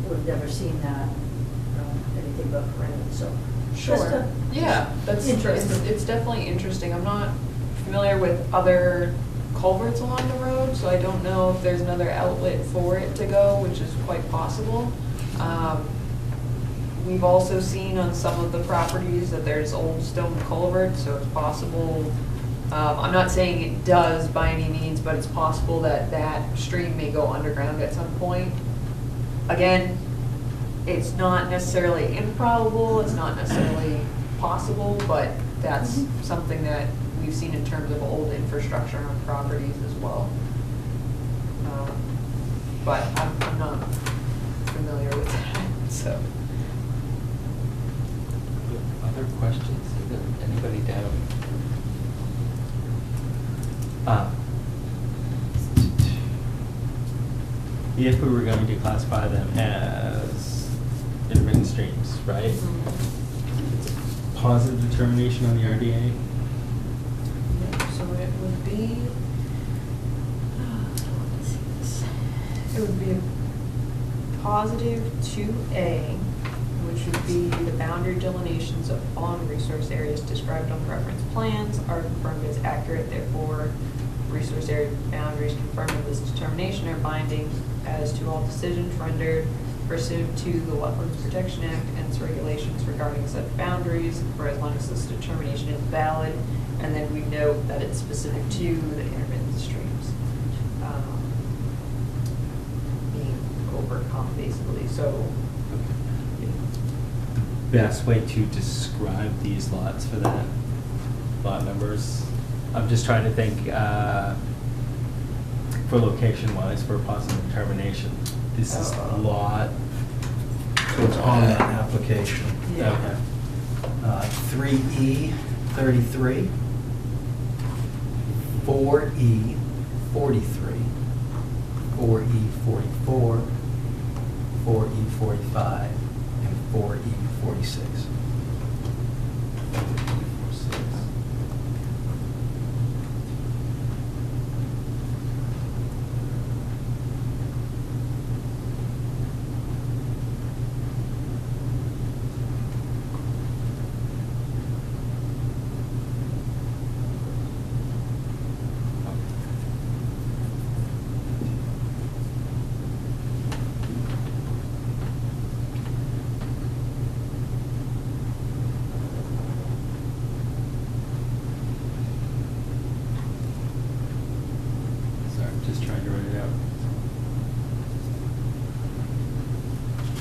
we've never seen that, anything but perennial, so. just a- Yeah, that's Interesting. It's definitely interesting. I'm not familiar with other culverts along the road, so I don't know if there's another outlet for it to go, which is quite possible. We've also seen on some of the properties that there's old stone culverts, so it's possible, I'm not saying it does by any means, but it's possible that that stream may go underground at some point. Again, it's not necessarily improbable, it's not necessarily possible, but that's something that we've seen in terms of old infrastructure on properties as well. But I'm not familiar with that, so. Other questions? Anybody down? If we were going to classify them as intermittent streams, right? Positive determination on the RDA? So it would be, let's see this. It would be a positive 2A, which would be the boundary delineations of following resource areas described on the reference plans are confirmed as accurate, therefore resource area boundaries confirmed in this determination are binding as to all decisions rendered pursuant to the Wetlands Protection Act and its regulations regarding such boundaries for as long as this determination is valid. And then we note that it's specific to the intermittent streams being overcome, basically. So Best way to describe these lots for that lot numbers? I'm just trying to think, for location-wise, for a positive determination. This is lot. So it's on that application. Okay. 3E 33, 4E 43, 4E 44, 4E 45, and 4E 46.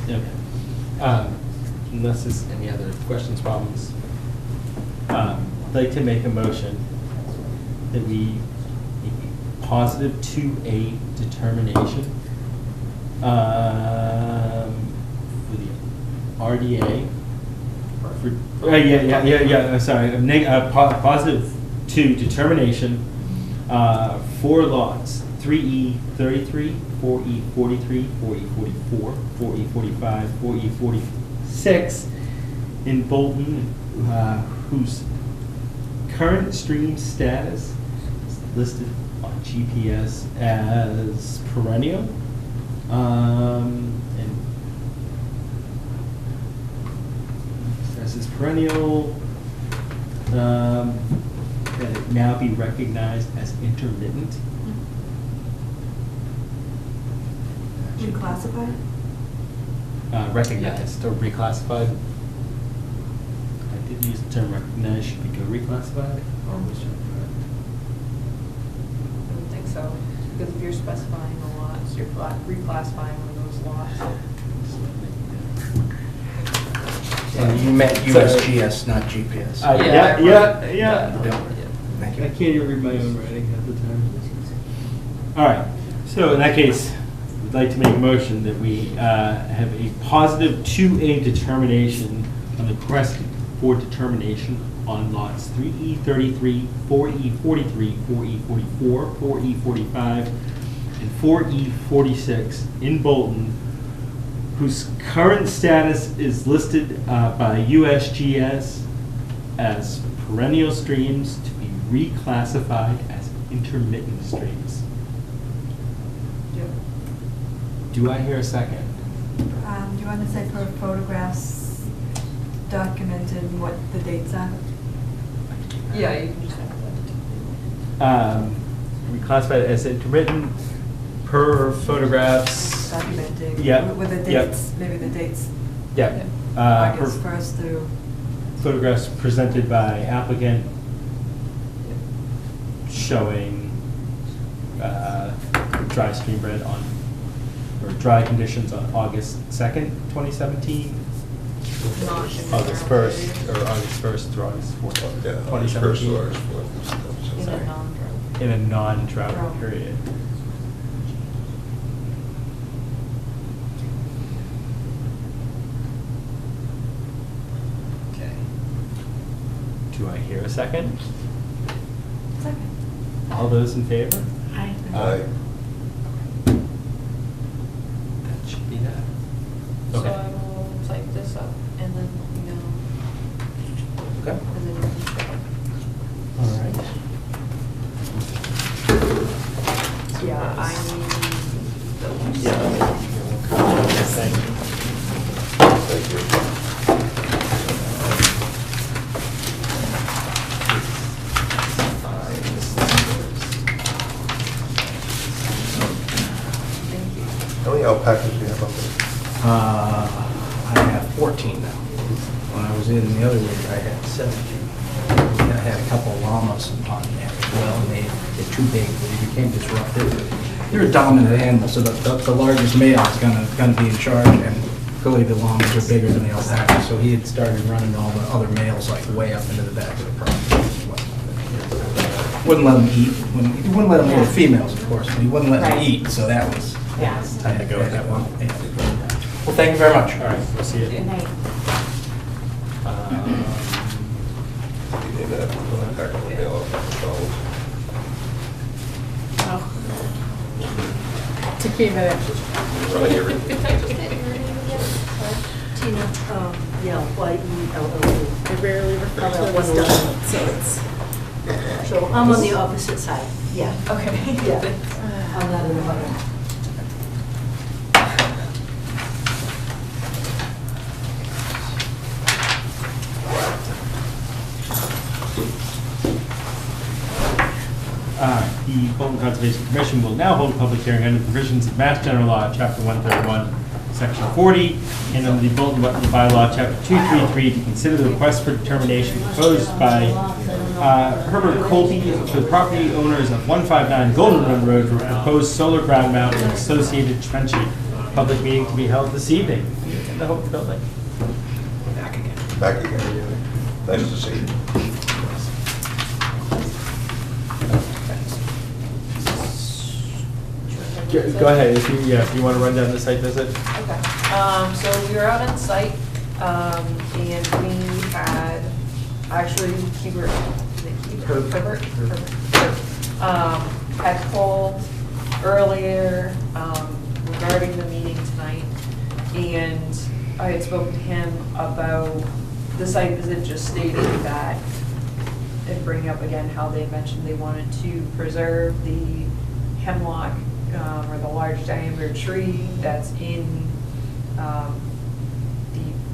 Okay. Unless there's any other questions, problems, I'd like to make a motion that we make a positive 2A determination for the RDA. Sorry, positive 2 determination for lots 3E33, 4E43, 4E44, 4E45, 4E46 in Bolton, whose current stream status is listed on GPS as perennial. And as is perennial, that it now be recognized as intermittent. Reclassified? Recognized or reclassified. I did use the term recognized. Should we go reclassified or was it? I don't think so, because if you're specifying the lots, you're reclassifying one of those lots. And you meant USGS, not GPS. Yeah. Thank I you. can't even read my own writing half the time. All right, so in that case, we'd like to make a motion that we have a positive 2A determination on the request for determination on lots 3E33, 4E43, 4E44, 4E45, and 4E46 in Bolton, whose current status is listed by USGS as perennial streams to be reclassified as intermittent streams. Yep. Do I hear a second? Do you want to say for photographs documented what the dates are? Yeah, you can just have Reclassified as intermittent per photographs. Documenting. Yeah, With the yeah. dates, maybe the dates, Yeah. August 1st through. Photographs presented by applicant showing dry stream bed on, or dry conditions on August 2nd, 2017. Not in the August ground 1st, period. or August 1st through August 4th, Yeah, August 1st 2017. or August 4th and stuff, so. In a non-drought. In a non-drought Drought. period. Okay. Do I hear a second? Second. All those in favor? Aye. Aye. That should be that. So Okay. I will type this up and then, Okay. and then you can show. All right. Yeah, I need those. Thank you. Thank you. Thank you. How many alpacas do you have up there? I have 14 now. When I was in the other week, I had 17. I had a couple of llamas on there as well, and they're too big, they became disruptive. They're a dominant animal, so the largest male is gonna be in charge, and clearly the llamas are bigger than the alpacas, so he had started running all the other males like way up into the back of the property. Wouldn't let them eat, he wouldn't let them eat the females, of course, but he wouldn't let them Right. eat, so that was. Yeah. I had to go with that one. Yeah. Well, thank you very much. All right, we'll see you. Good night. You name that alpaca, the male alpaca dogs. Oh. Took me a minute. Right here. Tina, yeah, Y-E-L-L-E. I rarely refer to Oh, it well as done. done, so it's. So I'm on the opposite side, yeah. Okay. Yeah. I'm not in the bottom. The Bolton Conservation Commission will now hold a public hearing under the provisions of Mass General Law, Chapter 131, Section 40, and under the Bolton Wetland Bylaw, Chapter 233, to consider the request for determination proposed by Herbert Colby for the property owners of 159 Golden Run Road for proposed solar ground mount and associated trenching public meeting to be held this evening in the Hope Building. Back again. Back again, yeah. Nice to see you. Go ahead, if you want to run down the site visit. Okay, so we were out on site, and we had, actually, Herbert, had called earlier, regarding the meeting tonight, and I had spoken to him about the site visit, just stating that, and bringing up again how they mentioned they wanted to preserve the hemlock, or the large diameter tree that's in the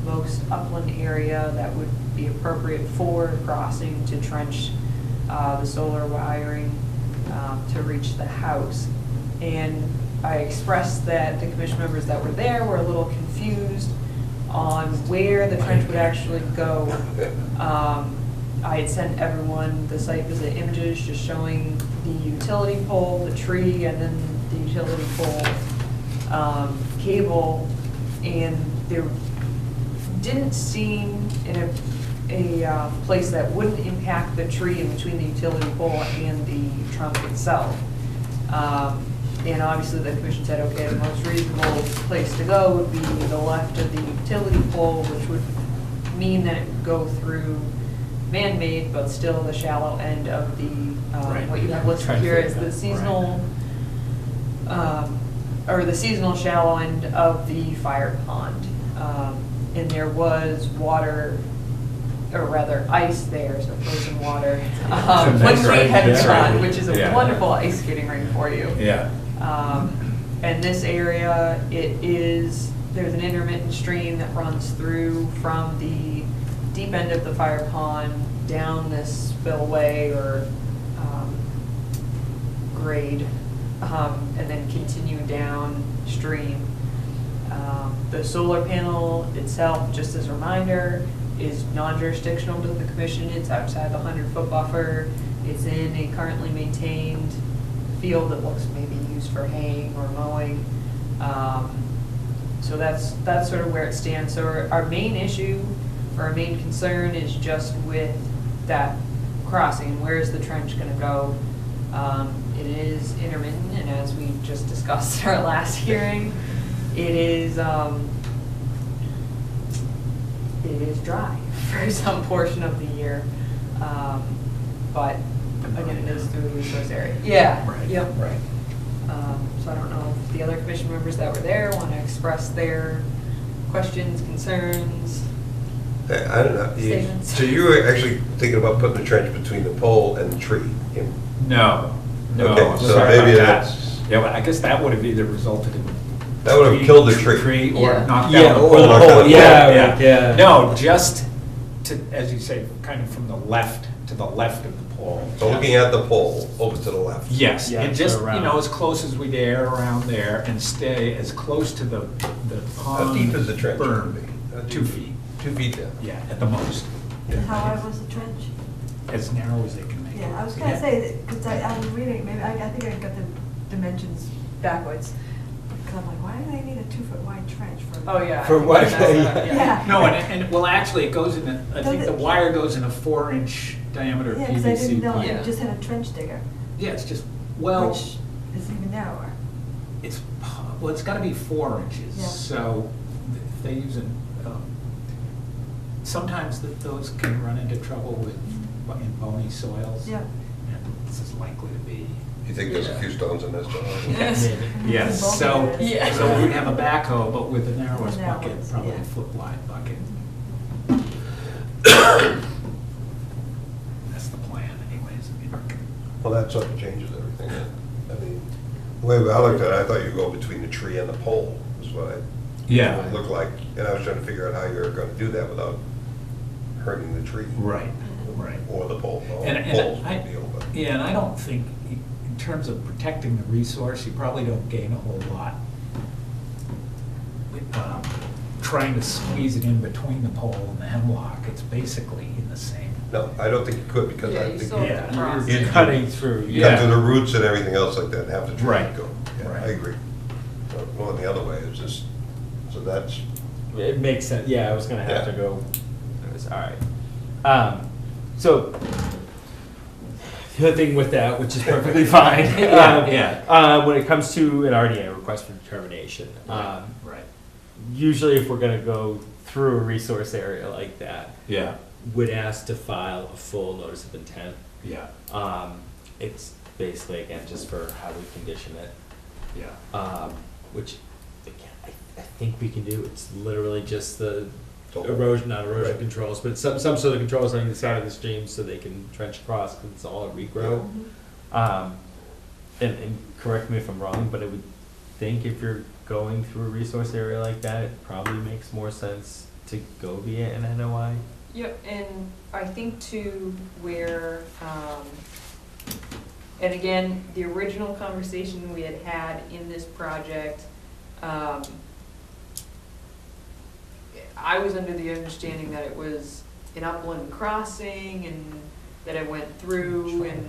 most upland area that would be appropriate for crossing to trench the solar wiring to reach the house. And I expressed that the commission members that were there were a little confused on where the trench would actually go. I had sent everyone the site visit images just showing the utility pole, the tree, and then the utility pole cable, and there didn't seem in a place that wouldn't impact the tree in between the utility pole and the trunk itself. And obviously the commission said, okay, the most reasonable place to go would be the left of the utility pole, which would mean that it would go through man-made, but still the shallow end of the, what you have listed here is the seasonal, or the seasonal shallow end of the fire pond. And there was water, or rather ice there, so frozen water, when we had gone, which is a wonderful ice skating rink for you. Yeah. And this area, there's an intermittent stream that runs through from the deep end of the fire pond down this spillway or grade, and then continue downstream. The solar panel itself, just as a reminder, is non-jurisdictional to the commission. It's outside the 100-foot buffer. It's in a currently maintained field that looks maybe used for haying or mowing. So that's sort of where it stands. So our main issue, or our main concern, is just with that crossing. Where is the trench going to go? It is intermittent, and as we just discussed at our last hearing, it is dry for some portion of the year, but again, it is through the resource area. Yeah. Right. Yep. Right. So I don't know if the other commission members that were there want to express their questions, concerns. I don't know. Statements. So you were actually thinking about putting the trench between the pole and the tree? No, Okay, I'm so sorry maybe about that. that's- Yeah, well, I guess that would have either resulted in. That would have killed the tree. Or Yeah. knocked Yeah, down the or pole. the pole, yeah, yeah. No, just to, as you say, kind of from the left, to the left of the pole. So looking at the pole, over to the left. Yes, Yeah, and just, so around. as close as we dare around there and stay as close to the pond. How deep is the trench going to berm. be? How deep? 2 feet, 2 feet down. yeah, at the most, And how wide was the trench? as narrow as they can make it. Yeah, I was gonna say, because I'm reading, maybe, I think I got the dimensions backwards. Because I'm like, why do they need a 2-foot wide trench for? Oh, yeah. For what? Yeah. No, and well, actually, it goes in, I think Does the it- wire goes in a 4-inch diameter Yeah, because I didn't PVC know, pipe. it just had a trench digger, Yeah, it's just, well, which is even narrower. it's gotta be 4 inches, Yeah. so if they use sometimes those can run into trouble with, in bony soils. Yeah. And this is likely to be. You think there's a few stones in this? Yes. Yes, Both so, areas. Yeah. so we'd have a backhoe, but with the narrowest The bucket, narrowest, probably yeah. a foot wide bucket. That's the plan anyways. I mean, Well, that sort of changes everything. I mean, the way I looked at it, I thought you'd go between the tree and the pole, is what it looked like. And I was trying to figure out how you were going to do that without hurting the tree. Right, right. Or the pole. Well, And pole's I, a big deal, but. yeah, and I don't think, in terms of protecting the resource, you probably don't gain a whole lot trying to squeeze it in between the pole and the hemlock. It's basically in the same. No, I don't think you could, because Yeah, I you think still you have to Yeah. cross. You're You're cutting through, cut yeah. to the roots and everything else like that, and have the tree Right. go. Yeah, Right. I agree. Well, going the other way, is just, so that's, It makes sense, yeah, I was gonna have to Yeah. go, all right. So, the other thing with that, which is perfectly fine. When it comes to an RDA, request for determination, Right. usually if we're gonna go through a resource area like that, Yeah, would ask to file a full notice of intent. yeah, It's basically, again, just for how we condition it, yeah. which, again, I think we can do. It's literally just the Total. erosion, not erosion Right. controls, but some sort of controls on the side of the stream so they can trench across, because it's all a regrow. And correct me if I'm wrong, but I would think if you're going through a resource area like that, it probably makes more sense to go via an NOI. Yep, and I think too, where, and again, the original conversation we had had in this project, I was under the understanding that it was an upland crossing and that it went through and,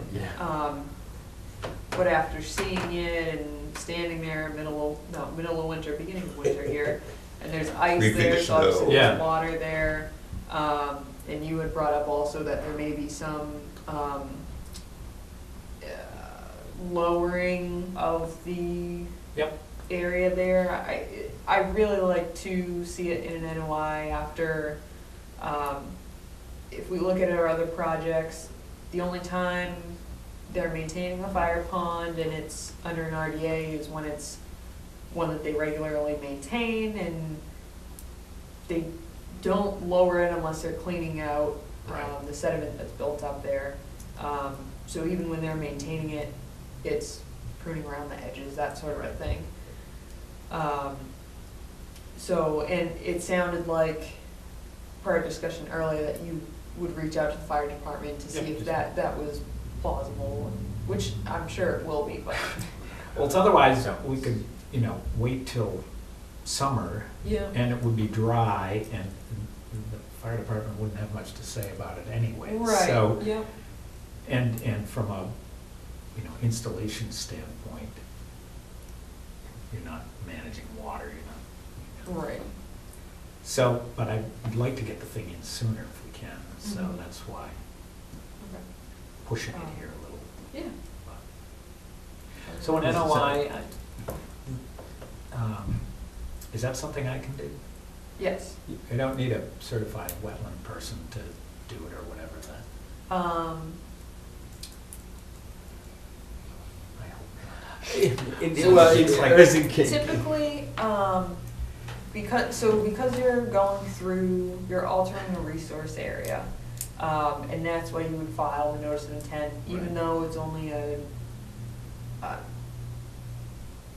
but after seeing it and standing there middle of winter, beginning of winter here, and there's ice 3 feet there, of so obviously snow. there's Yeah. water there. And you had brought up also that there may be some, lowering of the Yep. area there. I really like to see it in an NOI after, if we look at our other projects, the only time they're maintaining a fire pond and it's under an RDA is when it's one that they regularly maintain, and they don't lower it unless they're cleaning out Right. the sediment that's built up there. So even when they're maintaining it, it's pruning around the edges, that sort of a thing. So, and it sounded like, part of discussion earlier, that you would reach out to the fire department to see if that was plausible, which I'm sure it will be, but. Well, it's otherwise, we could, wait till summer Yeah. and it would be dry and the fire department wouldn't have much to say about it anyway. Right, So, yeah. and from a, installation standpoint, you're not managing water, you're not. Right. So, but I'd like to get the thing in sooner if we can, so Mhm. that's why Okay. pushing it here a little. Yeah. So an NOI, is that something I can do? Yes. I don't need a certified wetland person to do it or whatever that, I hope not. Seems like- Typically, because you're going through, you're altering a resource area, and that's why you would file a notice of intent, even Right. though it's only a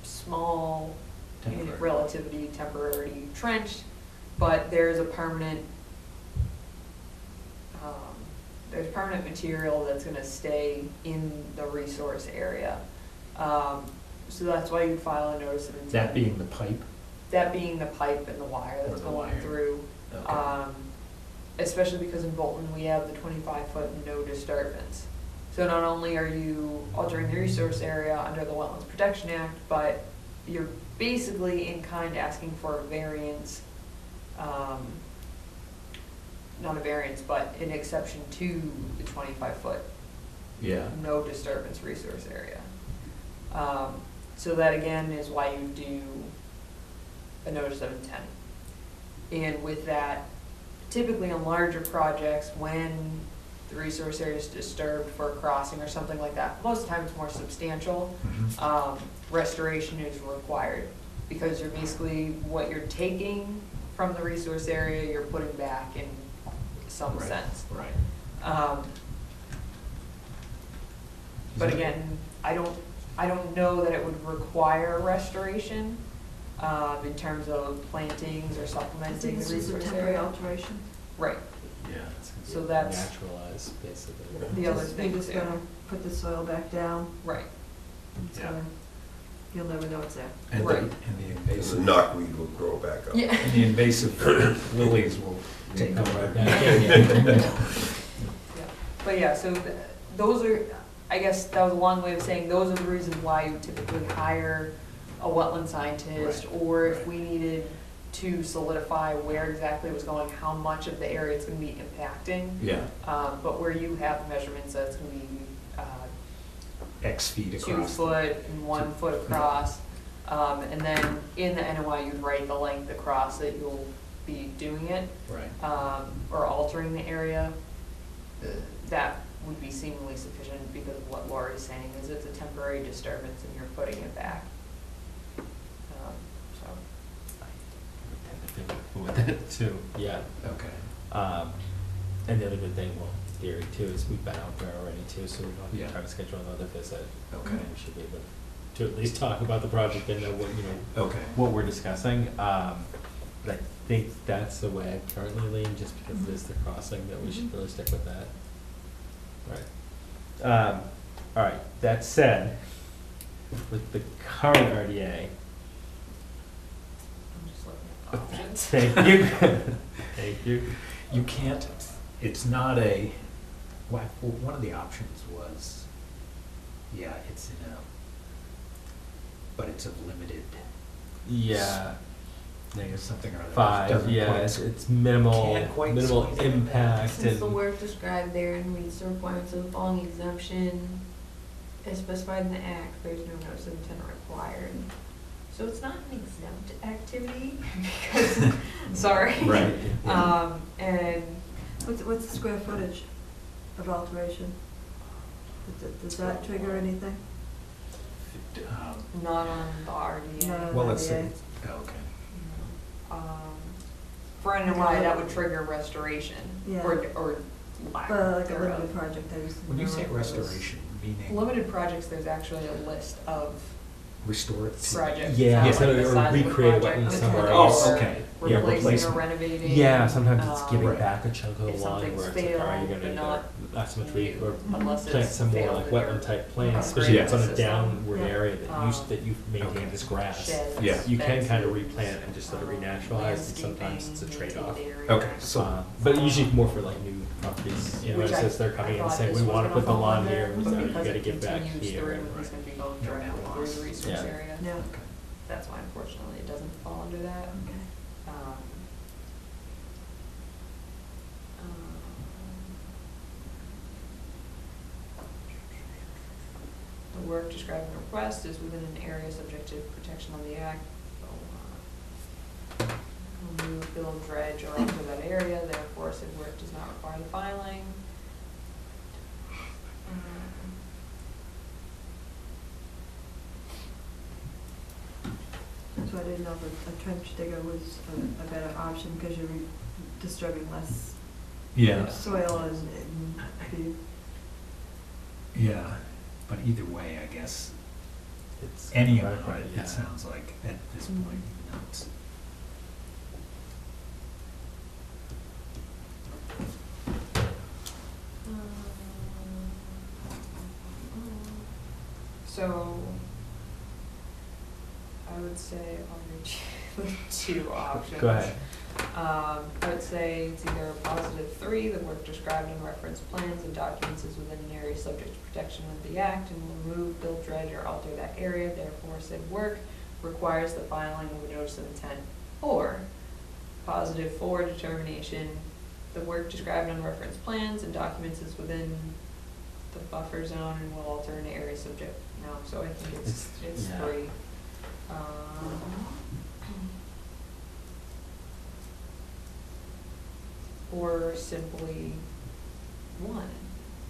small, Temporary. relatively temporary trench, but there's a permanent, there's permanent material that's gonna stay in the resource area. So that's why you'd file a notice of intent. That being the pipe? That being the pipe and the wire Or that's the going wire. through. Okay. Especially because in Bolton, we have the 25-foot no disturbance. So not only are you altering the resource area under the Wetlands Protection Act, but you're basically in kind asking for a variance, not a variance, but an exception to the 25-foot Yeah. no disturbance resource area. So that again is why you do a notice of intent. And with that, typically on larger projects, when the resource area is disturbed for a crossing or something like that, most of the time it's more substantial, Mhm. restoration is required. Because you're basically, what you're taking from the resource area, you're putting back in some Right, sense. Right. But again, I don't know that it would require restoration, in terms of plantings or I supplementing think the this is a resource temporary area. alteration. Right, Yeah. so that's Naturalized, basically. the other Just- thing You're just there. gonna put the soil back down, Right, and it's Yeah. gonna, you'll never know it's there. And Right. and the And the invasive, knotweed will grow back up. yeah. and the invasive lilies will take Come over. right down. Yeah. But yeah, so those are, I guess that was a long way of saying, those are the reasons why you typically hire a wetland scientist, Right, or if right. we needed to solidify where exactly it was going, how much of the area it's gonna be impacting. Yeah, But where you have measurements that it's gonna be, X feet 2 across. foot and 1 foot across. And then in the NOI, you'd write the length across that you'll be doing it, Right. or altering the area. That would be seemingly sufficient because of what Laura's saying, is it's a temporary disturbance and you're putting it back. So, I tend to think with that too, yeah. Okay. And the other good thing, well, theory too, is we've been out there already too, so we don't have Yeah. to try to schedule another visit. Okay. We should be able to at least talk about the project and know what, Okay. what we're discussing. But I think that's the way I currently lean, just because it is the crossing, that we should really stick with that. Right. All right, that said, with the current RDA, I'm just looking at the options. thank you, thank you. You can't, it's not a, well, one of the options was, yeah, it's in a, but it's a limited, Yeah. there's something or other. Five, Doesn't yeah, quite it's minimal, can't quite minimal squeeze it in. impact Since the and, work described therein meets the requirements of the following exemption as specified in the act, there's no notice of intent required. So it's not an exempt activity because, sorry. Right. And What's the square footage of alteration? Does that trigger anything? not on the RDA. No. Well, let's see. Yeah. Oh, okay. For NOI, that would trigger restoration, Yeah. or lack Like a thereof. limited project, I just. When you say remember it was- restoration, meaning Limited projects, there's actually a list of restore it to. projects. Yeah, It's not so like the or size of the recreate a project, wetland it's somewhere like else. you're Oh, okay. Yeah, Replacing or replacement. renovating. yeah, sometimes it's giving Right. back a chunk of If the line something's where it's like, all right, failed, you're but gonna not not so much re, or unless plant it's some more failed like in wetland your type plants, upgrade especially if it's on a system. downward area that you've maintained Okay. as grass. Sheds, Yeah. You can kind of fences, replant and just let it renaturalize, and sometimes it's a landscaping, trade-off. maintained Okay, areas. so- But usually more for like new properties, you know, Which it's I- just they're coming in and I saying, thought we this wanna was put the gonna fall lawn under, here, but so you because gotta it get back continues here. through, and- It's gonna be going No directly net through loss. the resource Yeah. area. Yeah. Okay. That's why unfortunately it doesn't fall under that. Okay. Um, The work described in the request is within an area subject to protection on the act. Remove, build, dredge, or alter that area, therefore said work does not require the filing. So I didn't know if a trench digger was a better option because you're disturbing less Yeah, soil and the, yeah, but either way, I guess, It's any right, amount, right, yeah. it sounds like, at this point, it's. So, I would say I'll read you two options. Go ahead. I would say it's either a positive 3, the work described in reference plans and documents is within an area subject to protection of the act, and remove, build, dredge, or alter that area, therefore said work requires the filing of a notice of intent. Or, positive 4, determination, the work described on reference plans and documents is within the buffer zone and will alter an area subject. No, so I think it's yeah. 3. Or simply 1.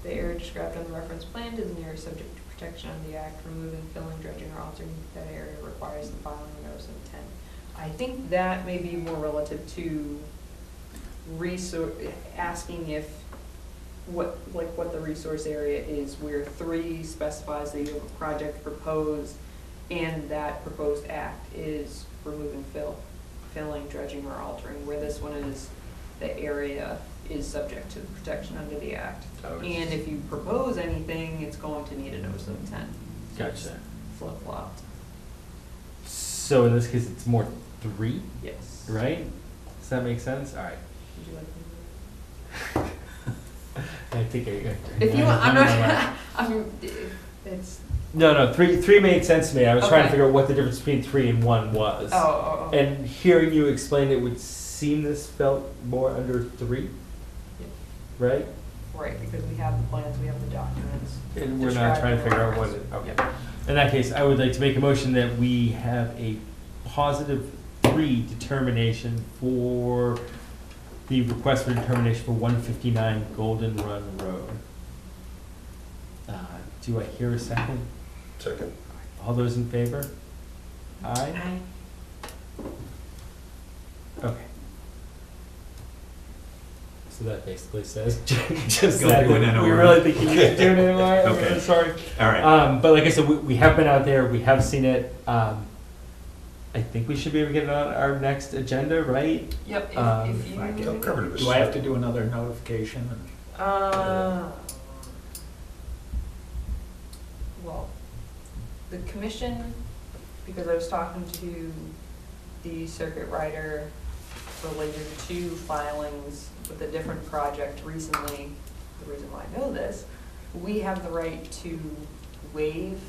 The area described on the reference plan is an area subject to protection under the act. Removing, filling, dredging, or altering that area requires the filing of notice of intent. I think that may be more relative to asking if, what the resource area is, where 3 specifies that you have a project proposed, and that proposed act is removing, filling, dredging, or altering, where this one is, the area is subject to protection under the act. Oh, it's- And if you propose anything, it's going to need a notice of intent. Gotcha. Flip-flopped. So in this case, it's more 3, Yes. right? Does that make sense? All right. Would you like me to? I think I. If you, I'm not, I'm, it's, No, three made sense to me. I was trying to Okay. figure out what the difference between 3 and 1 was. Oh. And hearing you explain it would seem this felt more under 3, right? Right, because we have the plans, we have the documents. And we're not trying to figure out what it, okay. In that case, I would like to make a motion that we have a positive 3 determination for the request for determination for 159 Golden Run Road. Do I hear a second? Second. All those in favor? Aye? Okay. So that basically says, just Go that do an we NOR. really think you need to do it anymore. I'm Okay. really sorry. All right. But like I said, we have been out there, we have seen it. I think we should be able to get it on our next agenda, right? Yep, if I've you. covered it with Do I have to salt. do another notification? Well, the commission, because I was talking to the circuit rider related to filings with a different project recently, the reason why I know this, we have the right to waive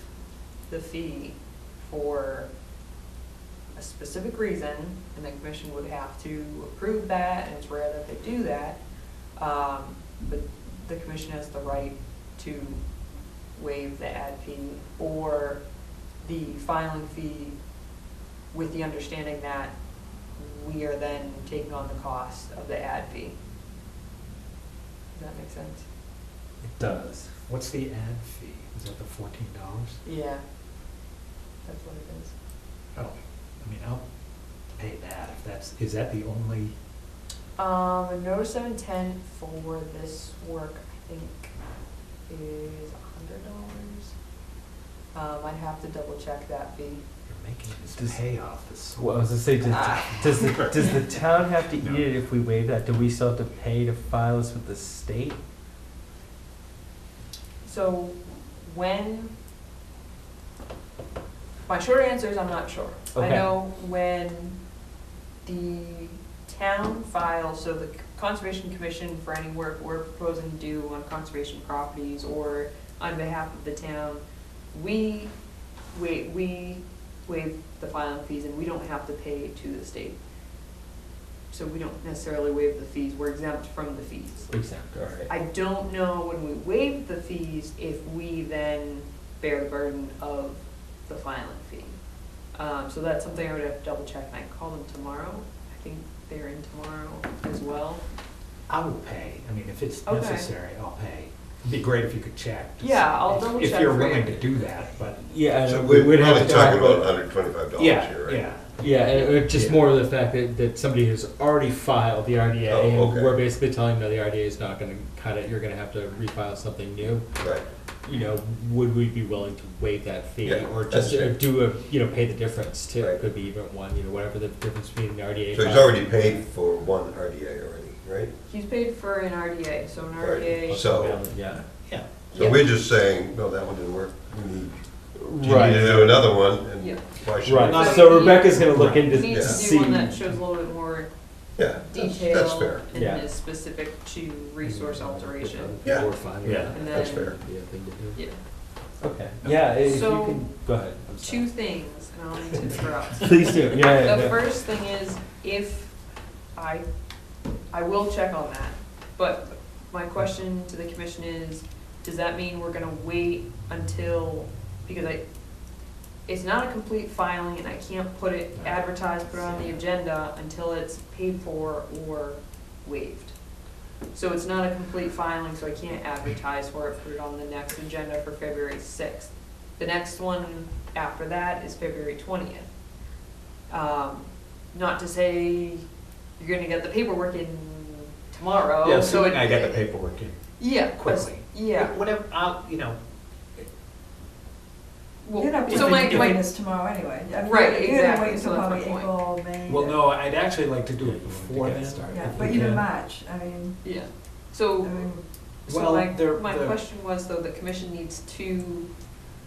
the fee for a specific reason, and the commission would have to approve that, and it's rare that they do that. But the commission has the right to waive the ad fee or the filing fee with the understanding that we are then taking on the cost of the ad fee. Does that make sense? It does. What's the ad fee? Is that the $14? Yeah. That's what it is. Oh, I mean, I'll pay that if that's, is that the only? A notice of intent for this work, I think, is $100. I'd have to double check that fee. You're making this Does- pay off this. Well, I was gonna say, does the town have to eat it if we waive that? Do we still have to pay to file this with the state? So my short answer is I'm not sure. I Okay. know when the town files, so the Conservation Commission, for any work we're proposing to do on conservation properties or on behalf of the town, we waive the filing fees and we don't have to pay to the state. So we don't necessarily waive the fees, we're exempt from the fees. Exempt, all right. I don't know when we waive the fees if we then bear the burden of the filing fee. So that's something I would have to double check, and I can call them tomorrow. I think they're in tomorrow as well. I will pay. I mean, if it's Okay. necessary, I'll pay. It'd be great if you could check. to Yeah, see I'll if- double If check you're for willing you. to do that, but. Yeah, So we'd we're have only to talking talk about $125 Yeah, here, right? yeah. Yeah, and it's just Yeah. more of the fact that somebody has already filed the RDA, Oh, and okay. we're basically telling them, no, the RDA is not gonna cut it, you're gonna have to refile something new. Right. You know, would we be willing to waive that fee, Yeah, or that's just fair. do pay the difference too? Right. Could be even one, whatever the difference between the RDA. So he's already paid for one RDA already, right? He's paid for an RDA, so an Right. RDA. So- Yeah. Yeah. So Yeah. we're just saying, no, that one didn't work. We need, do you Right. need to do another one? And Yeah. why should we? Right, So so he- Rebecca's gonna look Right. into, He needs to see. do one that shows a little bit more Yeah, that's detail fair. and Yeah. is specific to resource alteration. Yeah. Yeah. And That's then, fair. yeah. Okay, yeah, if you So, can, go ahead. I'm sorry. Two things, and I don't mean to interrupt. Please do, yeah. The first thing is, if I will check on that, but my question to the commission is, does that mean we're gonna wait until, because it's not a complete filing and I can't put it advertised, put it on the agenda until it's paid for or waived. So it's not a complete filing, so I can't advertise for it, put it on the next agenda for February 6th. The next one after that is February 20th. Not to say you're gonna get the paperwork in tomorrow. Yeah, so assuming I get the paperwork in Yeah. quickly. Yeah. Whatever, Well, You're not so gonna be doing my, this tomorrow anyway. I mean, Right, You're gonna exactly, wait so until that's my probably point. April, May. well, no, I'd actually like to do it before then. Yeah, if but we even can. March, I mean, yeah. I So, mean, Well, my the- question was though, the commission needs to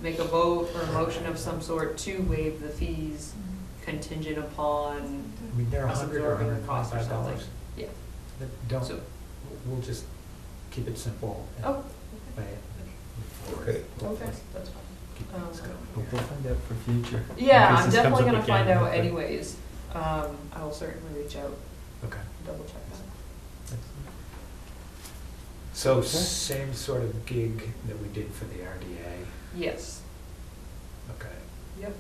make a vote or a motion of some sort to waive the fees contingent upon, I mean, they're us $100 or absorbing the cost or $125. yeah. Don't, So- we'll just keep it simple. and Oh, pay it. Okay. okay, that's fine. keep things going. We'll find out for future. Yeah, in case I'm this definitely comes gonna up find again. out anyways. I will certainly reach out, Okay. double check that. So same sort of gig that we did for the RDA? Yes, Okay, yep.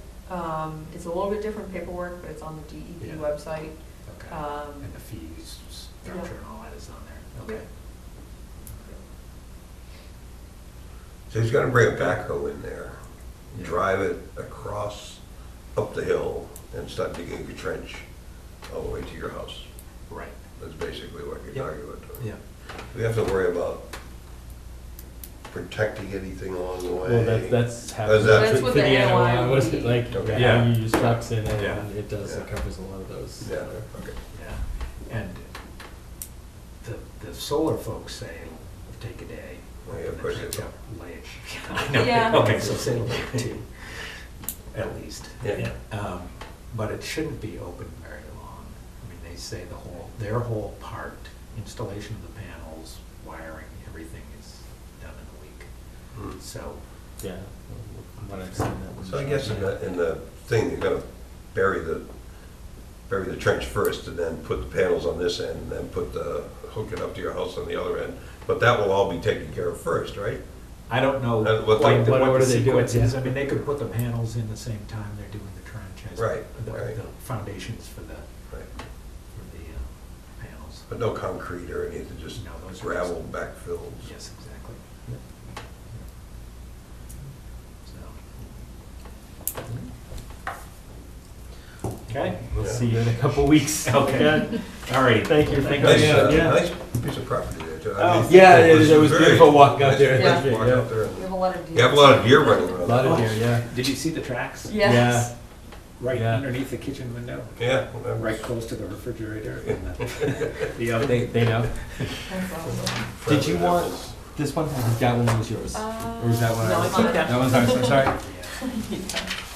It's a little bit different paperwork, but it's on the DEP Yeah. website. okay. And the fees structure and all that is on there? Okay. So he's gonna bring a backhoe in there, Yeah. drive it across, up the hill, and start digging a trench all the way to your house. Right. That's basically what you're Yep. talking about. Yeah. We have to worry about protecting anything along the way. Well, that's That's happening. That's what For the NOI NOI, was it would be. like, Okay. yeah, Yeah. you use trucks in it, Yeah. and it does, it Yeah. covers a lot of those. Yeah, okay. Yeah, and the solar folks say it'll take a day. Oh, yeah, of course it Catch will. up late. I know. Yeah. Okay, so say it'll take two, at least. Yeah. But it shouldn't be open very long. I mean, they say their whole part, installation of the panels, wiring, everything is done in a week. Hmm. So, Yeah, from what I've seen, that was. So I guess in the thing, you're gonna bury the trench first, and then put the panels on this end, and then hook it up to your house on the other end. But that will all be taken care of first, right? I don't know And what quite the- what what order the they do it, sequence is. yeah. I mean, they could put the panels in the same time they're doing the trench. as Right, the right. foundations for the Right. panels. But no concrete or anything, just No, those are gravel backfilled. Yes, exactly. So. Okay. We'll Yeah. see you in a couple weeks. Okay. All right. Thank you for Thank coming Nice, out, yeah. nice piece of property there, too. Oh, I mean, yeah, it was very beautiful walking out nice there. Yeah. place to walk out there. We have a lot of deals. You have a lot of deer running around. A lot of deer, yeah. Did you see the tracks? Yes. Right Yeah. underneath the kitchen window? Yeah. Right close to the refrigerator and the oven. They know. That's awesome. Did you want this one? I think that one was yours. Or was that one? No, ours? I took that. That one's ours, I'm sorry.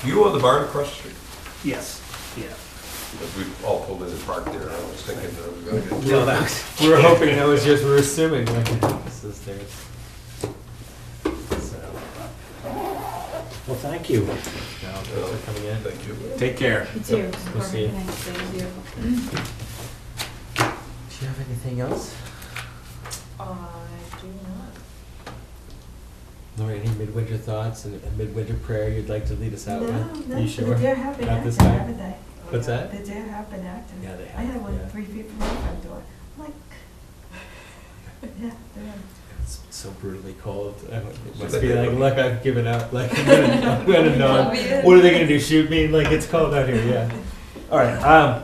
You own the barn across the street? Yes, yeah. We all pulled in the park there, and I was thinking that we were gonna get. No, that was. We were hoping that was yours, we were assuming, like, this is theirs. So, Well, thank you. no, thanks for coming in. Thank you. Take care. You too. We'll see you. Thank you. Do you have anything else? I do not. Lori, any midwinter thoughts and a midwinter prayer you'd like to lead us out with? No, You no, sure? the deer have been Not this active, time? haven't they? What's that? The deer have been active. Yeah, they I have, had one yeah. 3 feet from my front door. I'm like, yeah, they have. It's so brutally cold. It must be like, look, I've given up. Like, I'm gonna know. What are they gonna do? Shoot me? Like, it's cold out here. Yeah. All right.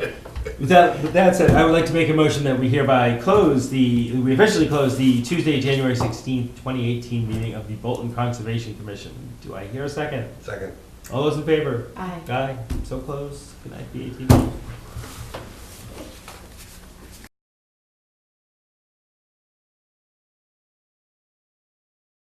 With that said, I would like to make a motion that we hereby we officially close the Tuesday, January 16th, 2018 meeting of the Bolton Conservation Commission. Do I hear a second? Second. All those in favor? Aye. Aye. So close. Good night, BATV.